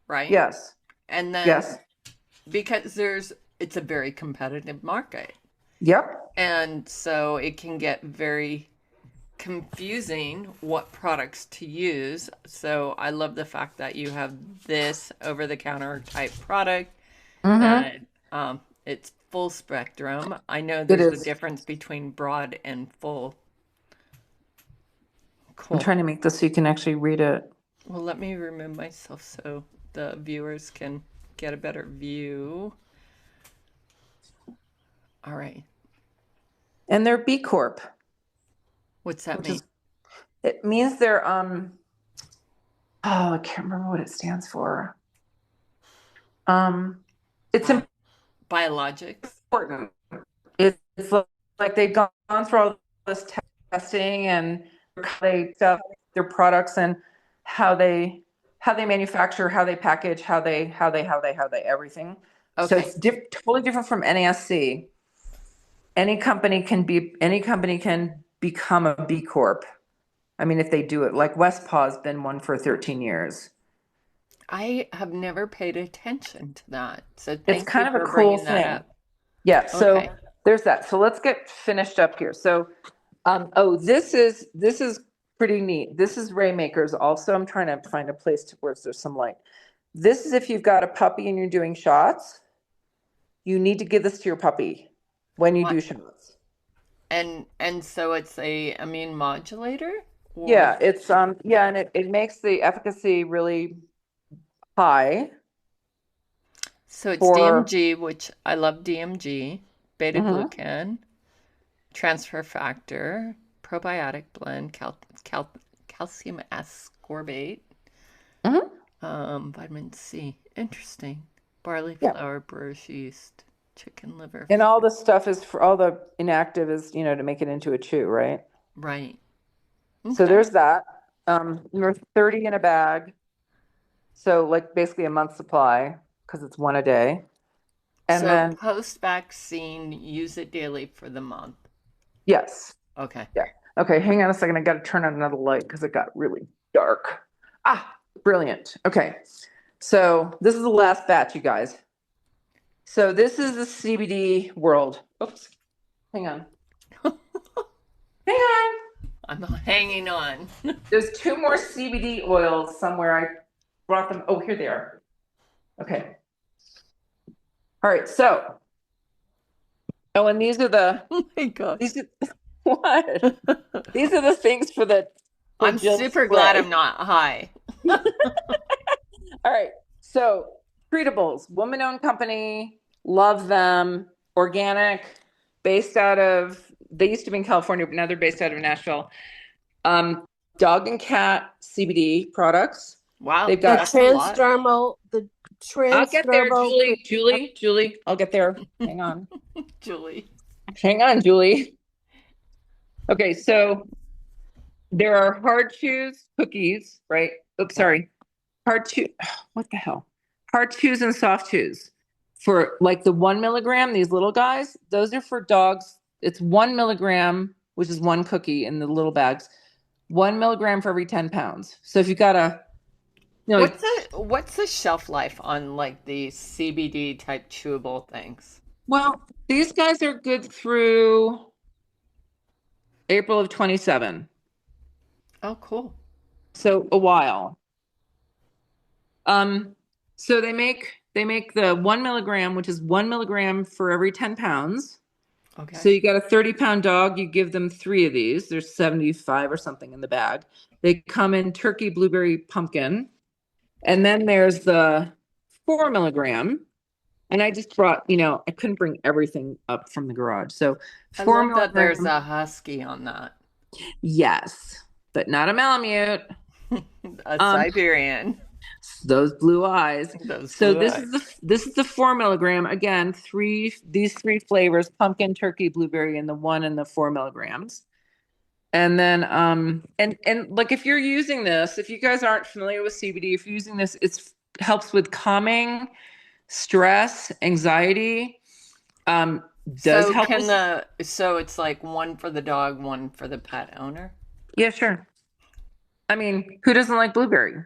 right? Yes. And then because it's a very competitive market. Yep. And so it can get very confusing what products to use. So I love the fact that you have this over-the-counter type product. That it's full spectrum. I know there's a difference between broad and full. Cool. I'm trying to make this so you can actually read it. Well, let me remove myself so the viewers can get a better view. All right. And they're B Corp. What's that mean? It means they're I can't remember what it stands for. It's biologics. Important. It's like they've gone through all this testing and they stuff their products and how they how they manufacture, how they package, how they everything. So Okay. it's totally different from NASC. Any company can become a B Corp. I mean, if they do it, like Westpaw's been one for 13 years. I have never paid attention to that. So It's thank you kind of a for cool bringing that thing. up. Yeah, so Okay. there's that. So let's get finished up here. So, this is pretty neat. This is Raymakers also. I'm trying to find a place where there's some light. This is if you've got a puppy and you're doing shots, you need to give this to your puppy when you What? do shots. And so it's a immune modulator? Or Yeah, it's yeah, and it makes the efficacy really high so it's for DMG, which I love DMG, beta mhm. glucan, transfer factor, probiotic blend, calcium ascorbate, Mhm. vitamin C. Interesting. Barley Yeah. flour, brioche yeast, chicken liver. And all the stuff is for all the inactive is, to make it into a chew, right? Right. So Okay. there's that. There's 30 in a bag. So like basically a month's supply because it's one a day. And So then, post-vaccine, use it daily for the month. yes. Okay. Yeah. Okay, hang on a second. I got to turn on another light because it got really dark. Brilliant. Okay. So this is the last batch, you guys. So this is the CBD world. Oops. Hang on. Hang on. I'm hanging on. There's 2 more CBD oils somewhere. I brought them. Oh, here they are. Okay. All right. So, and these are Oh my gosh. these are what? These are the things for I'm Jill super glad I'm spray. not high. All right. So, Treatables, woman-owned company, love them, organic, based out of, they used to be in California, but now they're based out of Nashville. Dog and cat CBD products. Wow, They've The got, that's a lot. I'll get there, transdermal. Julie, I'll get there. Hang on. Julie. Hang on, Julie. Okay, so there are hard chews cookies, right? Oops, sorry. Hard chew, what the hell? Hard chews and soft chews. For like the 1 milligram, these little guys, those are for dogs. It's 1 milligram, which is one cookie in the little bags, 1 milligram for every 10 pounds. So if you got like, What's the shelf life on like the CBD type chewable things? well, these guys are good through April of 27. Oh, cool. So a while. So they make the 1 milligram, which is 1 milligram for every 10 pounds. Okay. So you got a 30-pound dog, you give them 3 of these. There's 75 or something in the bag. They come in turkey, blueberry, pumpkin. And then there's the 4 milligram. And I just brought, I couldn't bring everything up from the garage. So I 4 love that there's milligram. a husky on that. Yes, but not a Malamute. A Siberian. Those blue eyes. Those So blue eyes. this is the 4 milligram. Again, these 3 flavors: pumpkin, turkey, blueberry, and the 1 and the 4 milligrams. And then and like if you're using this, if you guys aren't familiar with CBD, if you're using this, it helps with calming, stress, anxiety. Does help with. So it's like one for the dog, one for the pet owner? Yeah, sure. I mean, who doesn't like blueberry?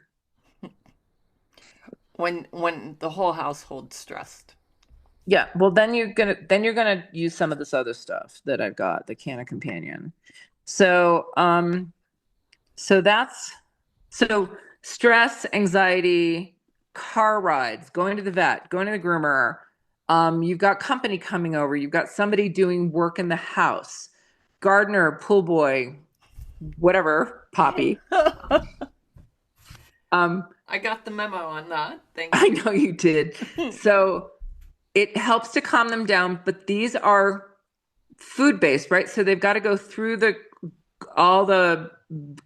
When the whole household's stressed. Yeah, well then you're gonna use some of this other stuff that I've got, the Canna Companion. So so stress, anxiety, car rides, going to the vet, going to the groomer. You've got company coming over, you've got somebody doing work in the house, gardener, pool boy, whatever, Poppy. I got the memo on that. Thank I you. know you did. So it helps to calm them down, but these are food-based, right? So they've got to go through all the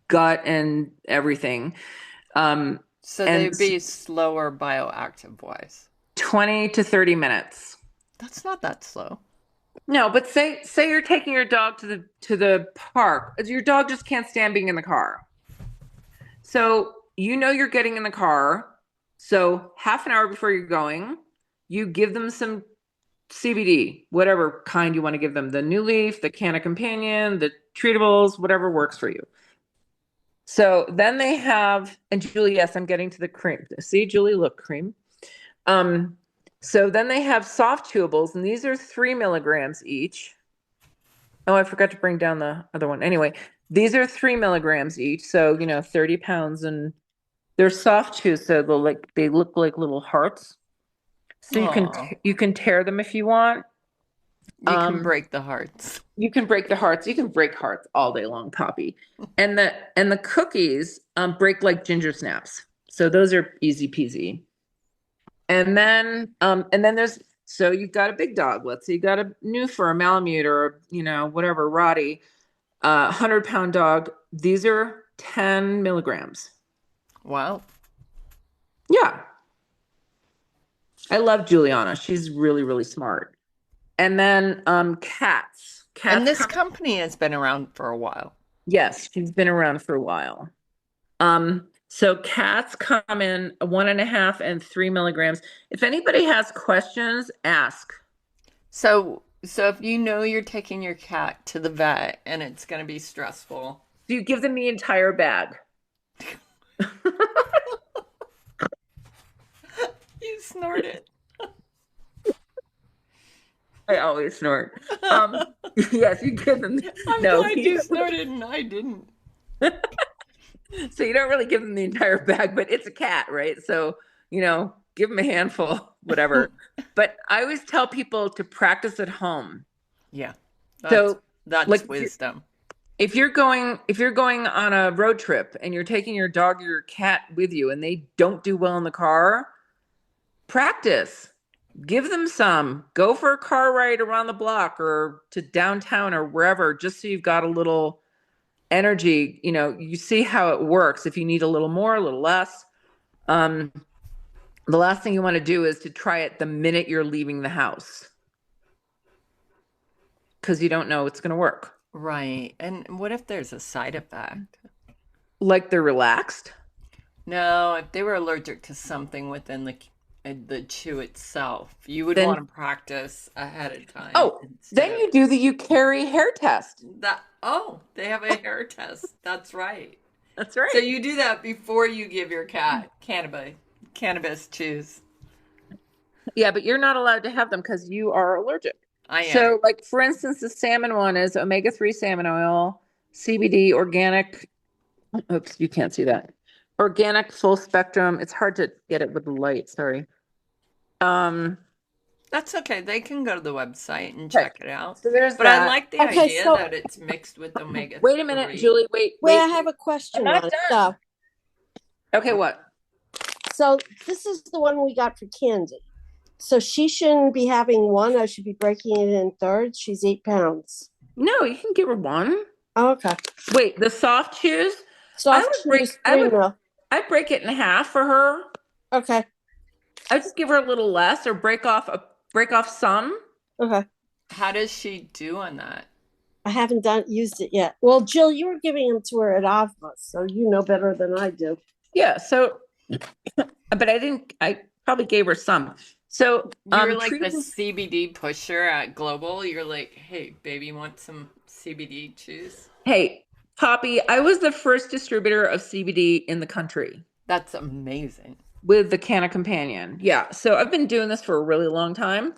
gut and everything. So And they'd be slower bioactive wise. 20 to 30 minutes. That's not that slow. No, but say you're taking your dog to the park. Your dog just can't stand being in the car. So you're getting in the car. So half an hour before you're going, you give them some CBD, whatever kind you want to give them, the New Leaf, the Canna Companion, the treatables, whatever works for you. So then they have, and Julie, yes, I'm getting to the cream. See, Julie, look, cream. So then they have soft chewables, and these are 3 milligrams each. Oh, I forgot to bring down the other one. Anyway, these are 3 milligrams each. So, 30 pounds, and they're soft chews. So they look like little hearts. So Aw. you can tear them if you want. You can break the hearts. You can break the hearts. You can break hearts all day long, Poppy. And the cookies break like ginger snaps. So those are easy peasy. And then there's, so you've got a big dog. Let's say you got a new fur, a Malamute, or whatever, Rottie, 100-pound dog. These are 10 milligrams. Wow. Yeah. I love Juliana. She's really, really smart. And then cats. And this company has been around for a while. Yes, she's been around for a while. So cats come in 1.5 and 3 milligrams. If anybody has questions, ask. So if you're taking your cat to the vet and it's going to be stressful, do you give them the entire bag? You snorted. I always snort. Yes, you give them. I'm glad you snorted and I didn't. So you don't really give them the entire bag, but it's a cat, right? So, give them a handful, whatever. But I always tell people to practice at home. Yeah. That's like wisdom. If you're going on a road trip and you're taking your dog or your cat with you and they don't do well in the car, practice. Give them some. Go for a car ride around the block or to downtown or wherever, just so you've got a little energy. You see how it works. If you need a little more, a little less. The last thing you want to do is to try it the minute you're leaving the house, because you don't know it's going to work. Right. And what if there's a side effect? Like they're relaxed? No, if they were allergic to something within the chew itself, you would want to practice ahead of time. Oh, then you do the Eukarya hair test. They have a hair test. That's right. That's right. So you do that before you give your cat cannabis chews. Yeah, but you're not allowed to have them because you are allergic. I am. So, like, for instance, the salmon one is omega-3 salmon oil, CBD, organic. Oops, you can't see that. Organic, full spectrum. It's hard to get it with the light. Sorry. That's okay. They can go to the website and check it out. So there's but that. I like the idea that it's mixed with omega. Wait a minute, Julie. Wait. I have a question. I'm not done. Okay, what? So this is the one we got for Candy. So she shouldn't be having one. I should be breaking it in thirds. She's 8 pounds. No, you can give her one. Oh, okay. Wait, the soft chews? Soft chews, 3 mil. I'd break it in half for her. Okay. I'd just give her a little less, or break off some. Okay. How does she do on that? I haven't used it yet. Well, Jill, you were giving them to her at Avma, so you know better than I do. Yeah. So, but I probably gave her some. So you're like the CBD pusher at Global. You're like, hey, baby, want some CBD chews? Hey, Poppy, I was the first distributor of CBD in the country. That's amazing. With the Canna Companion. Yeah. So I've been doing this for a really long time.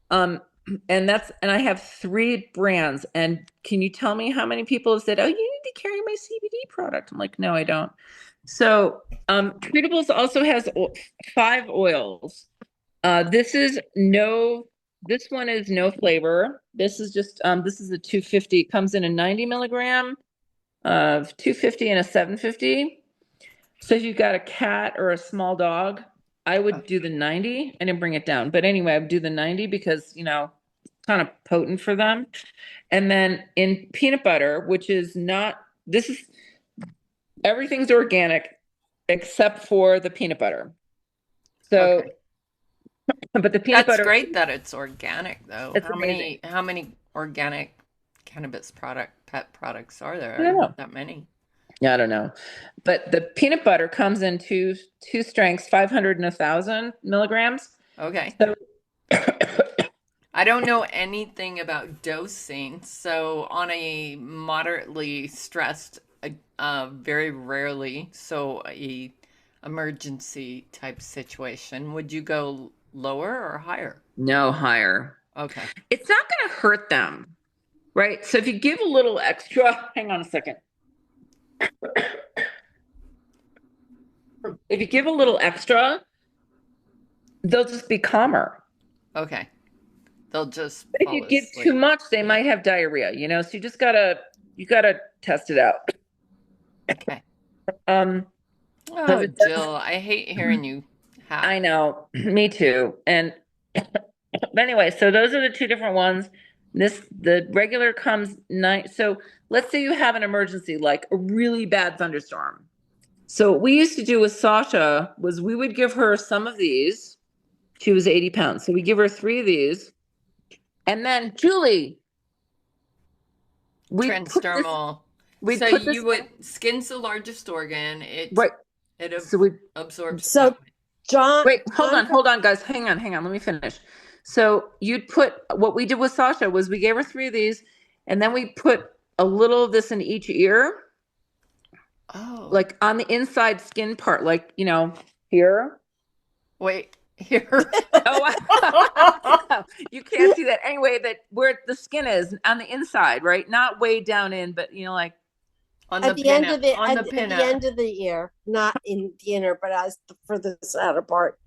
And I have 3 brands. And can you tell me how many people have said, oh, you need to carry my CBD product? I'm like, no, I don't. So Treatables also has 5 oils. This one is no flavor. This is just, this is a 250. It comes in a 90 milligram of 250 and a 750. So if you've got a cat or a small dog, I would do the 90. I didn't bring it down. But anyway, I would do the 90 because, kind of potent for them. And then in peanut butter, which is everything's organic except for the peanut butter. So, but the peanut butter. That's great that it's organic, though. It's how many organic cannabis pet products are there? I don't know. That many. Yeah, I don't know. But the peanut butter comes in two strengths, 500 and 1,000 milligrams. Okay. So I don't know anything about dosing, so on a moderately stressed, very rarely, so a emergency type situation, would you go lower or higher? no, higher. Okay. It's not going to hurt them, right? So if you give a little extra, hang on a second. If you give a little extra, they'll just be calmer. Okay. They'll just But if fall you give too asleep. much, they might have diarrhea, so you gotta test it out. Okay. Um, because Oh, it does, Jill, I hate hearing you have. I know, me too. And but anyway, so those are the two different ones. The regular comes night. So let's say you have an emergency, like a really bad thunderstorm. So what we used to do with Sasha was we would give her some of these. She was 80 pounds. So we give her 3 of these. And then Julie, we put this, Transdermal. we So put this you would, skin's the largest organ. right. It So we absorbs So fluid. John, wait, John, hold on, guys. Hang on. Let me finish. So you'd put what we did with Sasha was we gave her 3 of these, and then we put a little of this in each ear, Oh, like on the inside skin part, like here. wait, here. Oh, you can't see that anyway. That where the skin is on the inside, right? Not way down in, but like On the at the end pinup. of the On the at the pinup. end of the ear, not in the inner, but as the furthest outer part.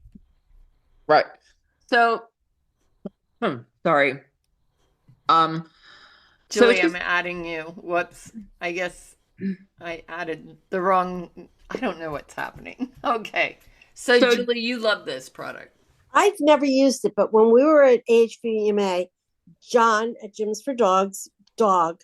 right. So, sorry. So Julie, it's I'm just adding you. Whoops. I guess I added the wrong. I don't know what's happening. Okay. So, so Julie, you love this product. I've never used it, but when we were at HVMA, John at Gyms for Dogs, dog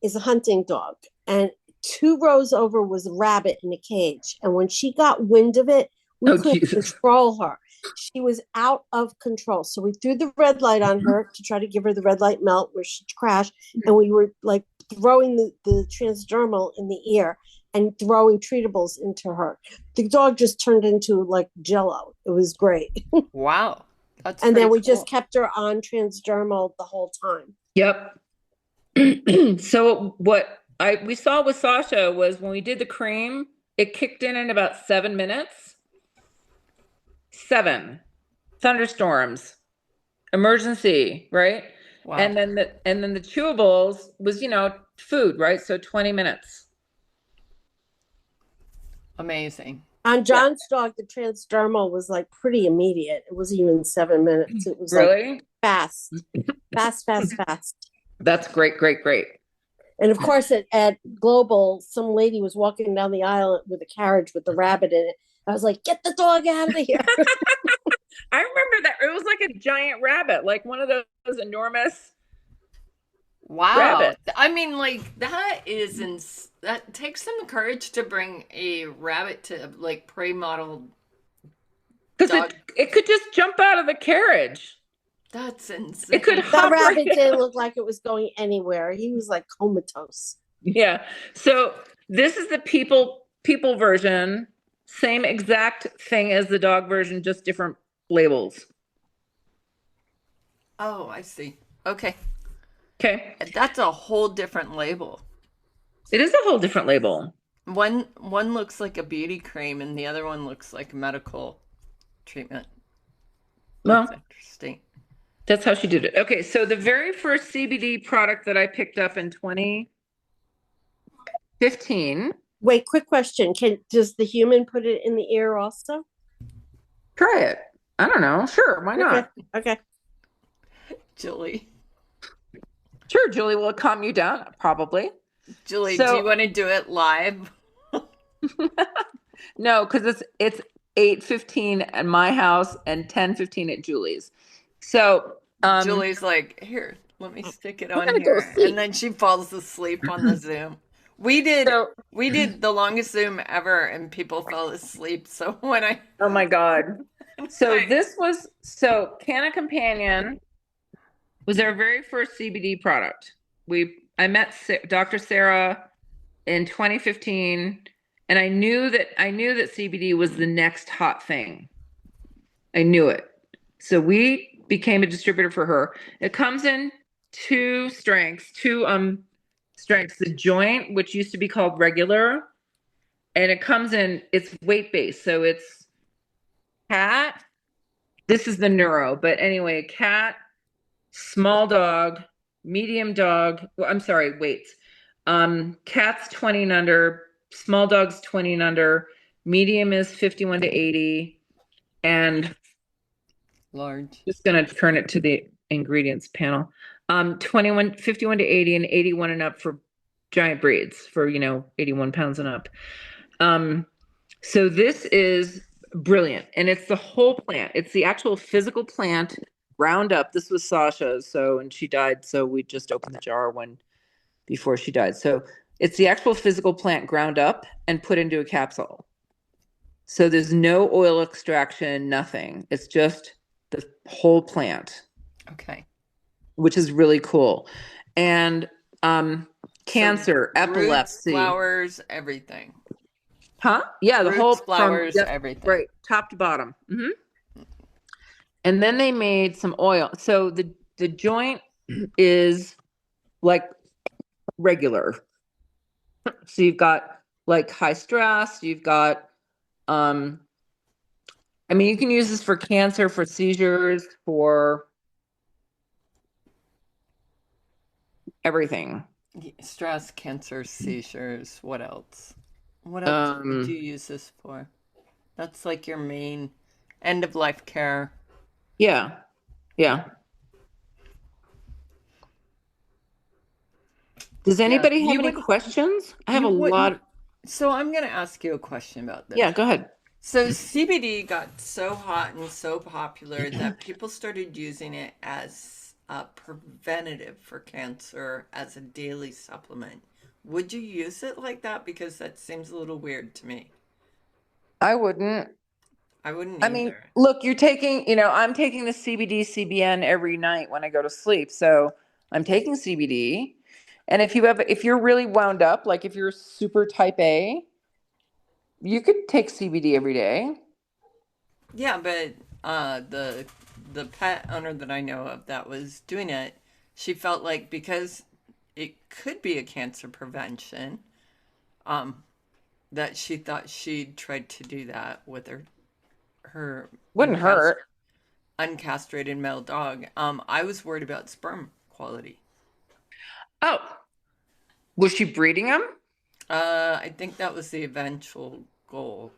is a hunting dog, and 2 rows over was a rabbit in a cage. And when she got wind of it, we oh couldn't Jesus. control her. She was out of control. So we threw the red light on her to try to give her the red light melt where she'd crash. And we were like throwing the transdermal in the ear and throwing treatables into her. The dog just turned into like jello. It was great. Wow. That's And pretty then we cool. just kept her on transdermal the whole time. Yep. So what we saw with Sasha was when we did the cream, it kicked in about 7 minutes. 7 thunderstorms, emergency, right? Wow. And then the chewables was food, right? So 20 minutes. Amazing. On John's dog, the transdermal was like pretty immediate. It wasn't even 7 minutes. It was like Really? fast, fast, fast, fast. That's great. And of course, at Global, some lady was walking down the aisle with a carriage with the rabbit in it. I was like, get the dog out of here. I remember that it was like a giant rabbit, like one of those enormous Wow. rabbits. I mean, like, that takes some courage to bring a rabbit to, like, prey model Because dog. it could just jump out of the carriage. That's insane. It could That hop rabbit right didn't look like it was going anywhere. He was like comatose. Yeah. So this is the people version. Same exact thing as the dog version, just different labels. Oh, I see. Okay. Okay. That's a whole different label. It is a whole different label. One looks like a beauty cream and the other one looks like medical treatment. Well, That's interesting. that's how she did it. Okay, so the very first CBD product that I picked up in 2015. Wait, quick question. Does the human put it in the ear also? Try it. I don't know. Sure, why not? Okay. Julie. Sure, Julie, will it calm you down? Probably. Julie, So- do you want to do it live? No, because it's 8:15 at my house and 10:15 at Julie's. So Julie's like, here, let me stick it on gonna go here. sleep. And then she falls asleep on the Zoom. We did the longest Zoom ever and people fell asleep. So when oh my God. So Canna Companion was our very first CBD product. I met Dr. Sarah in 2015, and I knew that CBD was the next hot thing. I knew it. So we became a distributor for her. It comes in two strengths. The joint, which used to be called regular, and it comes in, it's weight based. So it's cat. This is the neuro, but anyway, cat, small dog, medium dog. Well, I'm sorry, weights. Cat's 20 and under, small dog's 20 and under, medium is 51 to 80, and Large. just gonna turn it to the ingredients panel. 51 to 80 and 81 and up for giant breeds for, 81 pounds and up. So this is brilliant. And it's the whole plant. It's the actual physical plant ground up. This was Sasha's. And she died. So we just opened the jar before she died. So it's the actual physical plant ground up and put into a capsule. So there's no oil extraction, nothing. It's just the whole plant. Okay. Which is really cool. And cancer, so epilepsy. Roots, flowers, everything. Huh? Yeah, the roots, whole flowers, everything. Right, top to bottom. Mm-hmm. And then they made some oil. So the joint is like regular. So you've got like high stress, you've got you can use this for cancer, for seizures, for everything. Stress, cancer, seizures. What else? What else do you use this for? That's like your main end of life care. Yeah. Yeah. Does anybody have any questions? I have a lot. So I'm going to ask you a question about this. Yeah, go ahead. So CBD got so hot and so popular that people started using it as a preventative for cancer, as a daily supplement. Would you use it like that? Because that seems a little weird to me. I wouldn't. I wouldn't either. I mean, look, you're taking, I'm taking the CBD, CBN every night when I go to sleep. So I'm taking CBD. And if you're really wound up, like if you're super type A, you could take CBD every day. Yeah, but the pet owner that I know of that was doing it, she felt like because it could be a cancer prevention, that she thought she'd tried to do that with her wouldn't hurt uncastrated male dog. I was worried about sperm quality. Oh, was she breeding them? I think that was the eventual goal.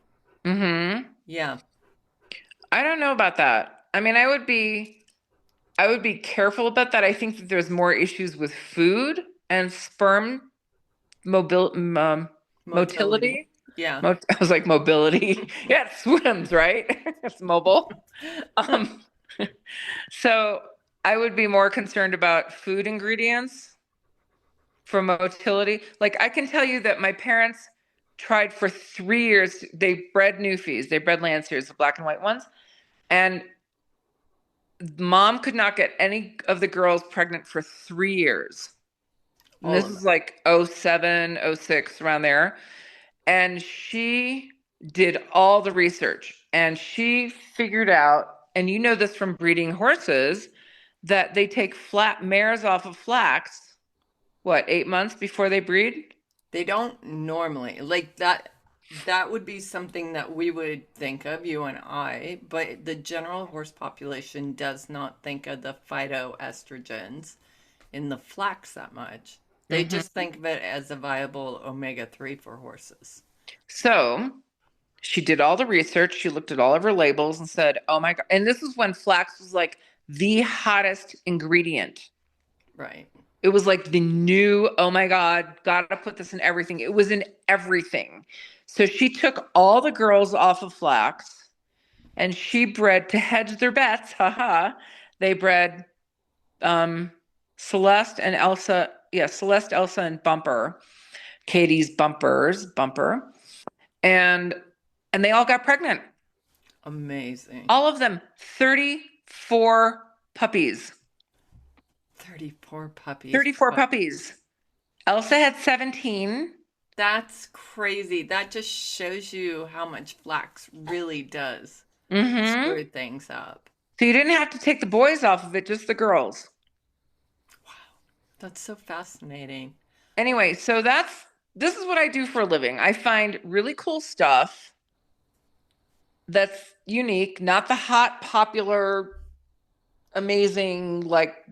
Mm-hmm. Yeah. I don't know about that. I mean, I would be careful about that. I think that there's more issues with food and sperm motility. Yeah. I was like mobility. Yeah, it swims, right? It's mobile. So I would be more concerned about food ingredients for motility. Like I can tell you that my parents tried for 3 years. They bred Newfies. They bred Lanciers, the black and white ones. And mom could not get any of the girls pregnant for 3 years. And this is like 07, 06, around there. And she did all the research and she figured out, and you know this from breeding horses, that they take flat mares off of flax, 8 months before they breed? They don't normally. Like that would be something that we would think of, you and I, but the general horse population does not think of the phytoestrogens in the flax that much. They just think of it as a viable omega-3 for horses. So she did all the research. She looked at all of her labels and said, oh my God. And this is when flax was like the hottest ingredient. Right. It was like the new, oh my God, gotta put this in everything. It was in everything. So she took all the girls off of flax and she bred, to hedge their bets, they bred Celeste and Elsa. Yeah, Celeste, Elsa, and Bumper. Katie's Bumper. And they all got pregnant. Amazing. All of them. 34 puppies. 34 puppies. 34 puppies. Elsa had 17. That's crazy. That just shows you how much flax really does Mm-hmm. screw things up. So you didn't have to take the boys off of it, just the girls. Wow, that's so fascinating. Anyway, so this is what I do for a living. I find really cool stuff that's unique, not the hot, popular, amazing, like,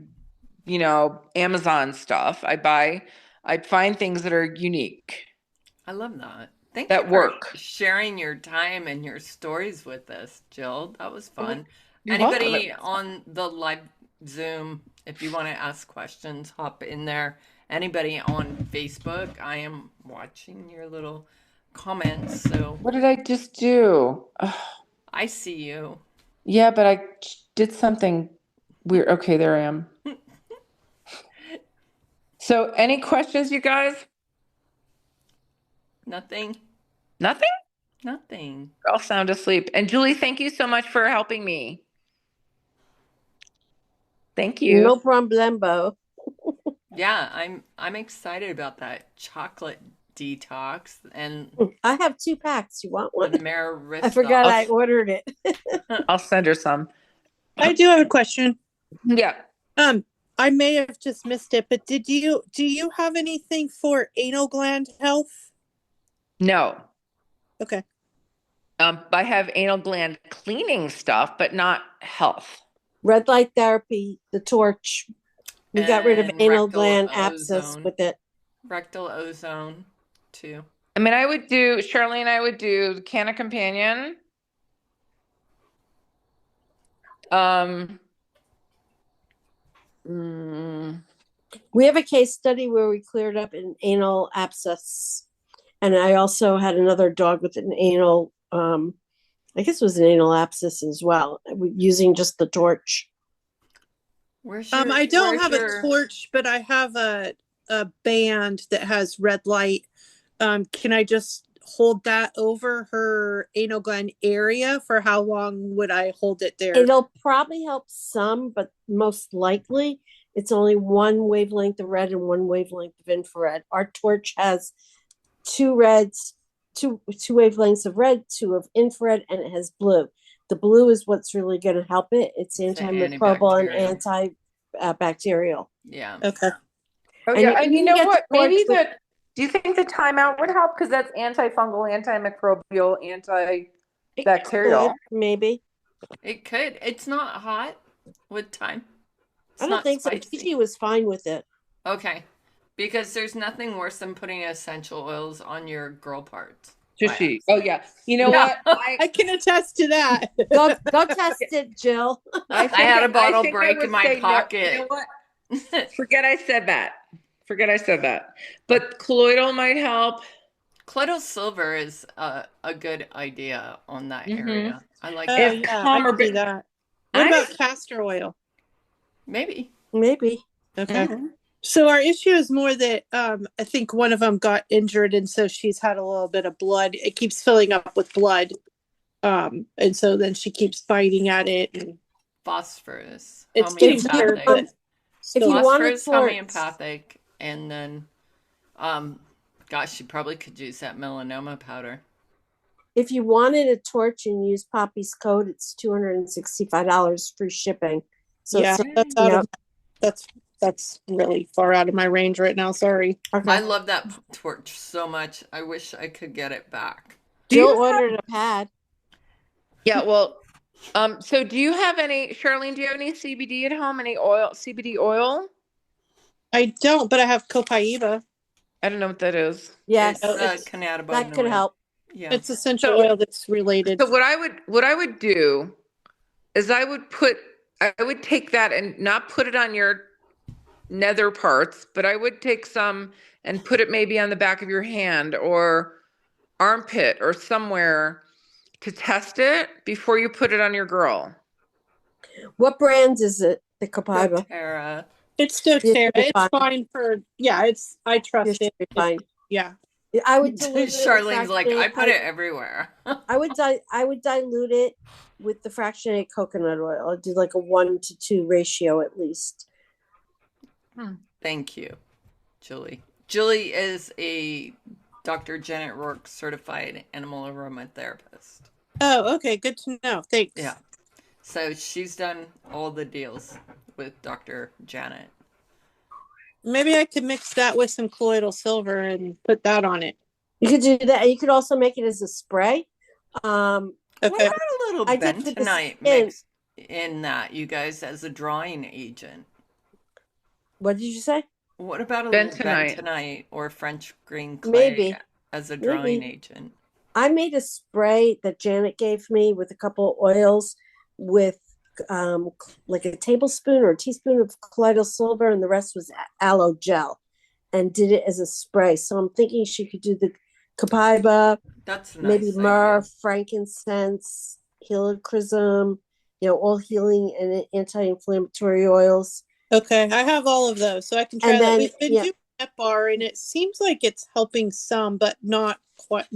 Amazon stuff. I find things that are unique I love that. Thank you that for work. sharing your time and your stories with us, Jill. That was fun. You're welcome. Anybody on the live Zoom, if you want to ask questions, hop in there. Anybody on Facebook, I am watching your little comments, so What did I just do? Ugh. I see you. Yeah, but I did something weird. Okay, there I am. So, any questions, you guys? Nothing? Nothing? Nothing. I'll sound asleep. And Julie, thank you so much for helping me. Thank you. No problemo. Yeah, I'm excited about that chocolate detox and I have 2 packs. You want the one? Marisol. I forgot I ordered it. I'll send her some. I do have a question. Yeah. I may have just missed it, but do you have anything for anal gland health? No. Okay. I have anal gland cleaning stuff, but not health. Red light therapy, the torch. We got rid of And anal rectal gland abscess ozone. with it. Rectal ozone, too. I mean, Charlene, I would do the Canna Companion. We have a case study where we cleared up an anal abscess. And I also had another dog with an anal, I guess it was an anal abscess as well, using just the torch. I don't have a torch, but I have a band that has red light. Can I just hold that over her anal gland area? For how long would I hold it there? It'll probably help some, but most likely it's only one wavelength of red and one wavelength of infrared. Our torch has 2 reds, two wavelengths of red, 2 of infrared, and it has blue. The blue is what's really going to help it. It's antimicrobial and antibacterial. Yeah. Okay. Oh, yeah. And you know what? Maybe do you think the timeout would help? Because that's antifungal, antimicrobial, antibacterial. Maybe. It could. It's not hot with time. I don't think so. Gigi was fine with it. Okay. Because there's nothing worse than putting essential oils on your girl parts. Tushy. Oh, yeah. You know what? I can attest to that. Go test it, Jill. I had a bottle break in my pocket. You know what? Forget I said that. But colloidal might help. Colloidal silver is a good idea on that area. I like that. that. Yeah, I can do that. What about castor oil? Maybe. Okay. Mm-hmm. So our issue is more that I think one of them got injured, and so she's had a little bit of blood. It keeps filling up with blood, and so then she keeps biting at it. And phosphorus. It's getting better, but if you want phosphorus, homeopathic, and then, gosh, you probably could use that melanoma powder. If you wanted a torch and use Poppy's code, it's $265 free shipping. So yeah, that's out of that's really far out of my range right now. Sorry. Okay. I love that torch so much. I wish I could get it back. Jill ordered a pad. Yeah, well, so do you have any, Charlene, do you have any CBD at home? Any CBD oil? I don't, but I have copaiba. I don't know what that is. Yes. It's cannabinoid. That could help. Yeah. It's essential oil that's related. So what I would do is I would take that and not put it on your nether parts, but I would take some and put it maybe on the back of your hand or armpit or somewhere to test it before you put it on your girl. What brands is it? The Copaiba. doTERRA. It's doTERRA. It's fine for I trust it. Fine. Yeah. I would dilute Charlene's like, I put it everywhere. I would dilute it with the fractionated coconut oil. I'd do like a 1-to-2 ratio at least. Thank you, Julie. Julie is a Dr. Janet Rourke, certified animal aromatherapist. Oh, okay. Good to know. Thanks. Yeah. So she's done all the deals with Dr. Janet. Maybe I could mix that with some colloidal silver and put that on it. You could do that. You could also make it as a spray. What Okay. about a little I did with the bentonite skin. mixed in that, you guys, as a drying agent? What did you say? What about a little Bentonite. bentonite or French green clay Maybe. as a drying Maybe. agent? I made a spray that Janet gave me with a couple of oils with like a tablespoon or a teaspoon of colloidal silver, and the rest was aloe gel, and did it as a spray. So I'm thinking she could do the copaiba, That's a maybe nice myrrh, idea. frankincense, helichrysum, all healing and anti-inflammatory oils. Okay. I have all of those, so I can try And that. then, We've been doing that bar, and it seems like it's helping some, but not quite.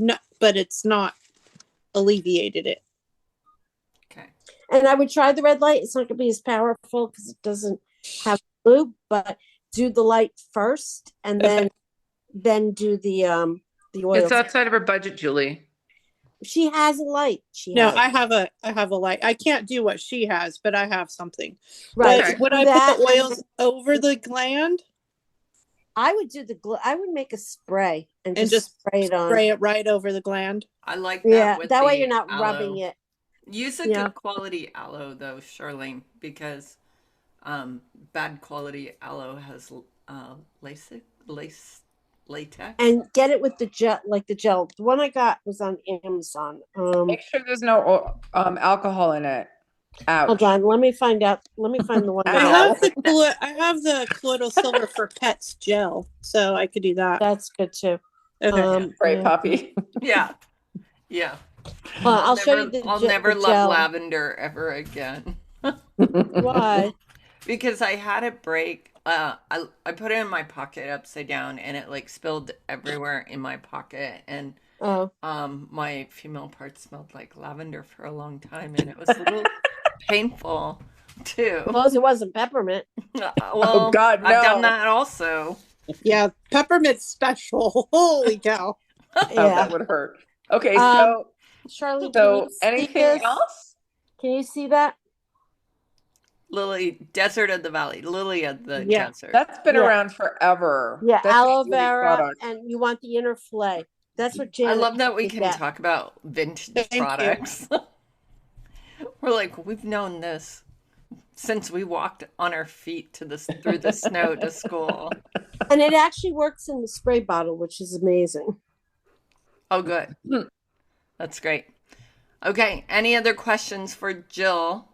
But it's not alleviated it. Okay. And I would try the red light. It's not going to be as powerful because it doesn't have blue, but do the light first, and then do the oils. It's outside of her budget, Julie. She has a light. I have a light. I can't do what she has, but I have something. Right. But Okay. would I put the oils over the gland I would do I would make a spray and and just spray it on. spray it right over the gland? I like that. Yeah, with that way the you're not aloe. rubbing it. Use a good quality aloe though, Charlene, because bad quality aloe has latex. And get it with the gel, like the gel. The one I got was on Amazon. Make sure there's no alcohol in it. Ouch. Hold on, let me find out. Let me find the one. I Ow. have the colloidal silver for pets gel, so I could do that. That's good too. Okay. Right, Poppy. Yeah. Yeah. I'll show you I'll never love lavender ever again. Why? Because I had it break. I put it in my pocket upside down, and it like spilled everywhere in my pocket, and my female part smelled like lavender for a long time, and it was a little painful too. As long as it wasn't peppermint. Well, Oh, God, no. I've done that also. Yeah, peppermint special. Holy cow. Oh, that would hurt. Okay, so Charlene, so anything else? Can you see that? Lily, Desert of the Valley, Lily of the Desert. That's been around forever. Yeah, That's aloe vera, and you want the inner flay. That's what Janet. I love that we can talk about vintage products. We're like, we've known this since we walked on our feet through the snow to school. And it actually works in the spray bottle, which is amazing. Oh, good. That's great. Okay, any other questions for Jill?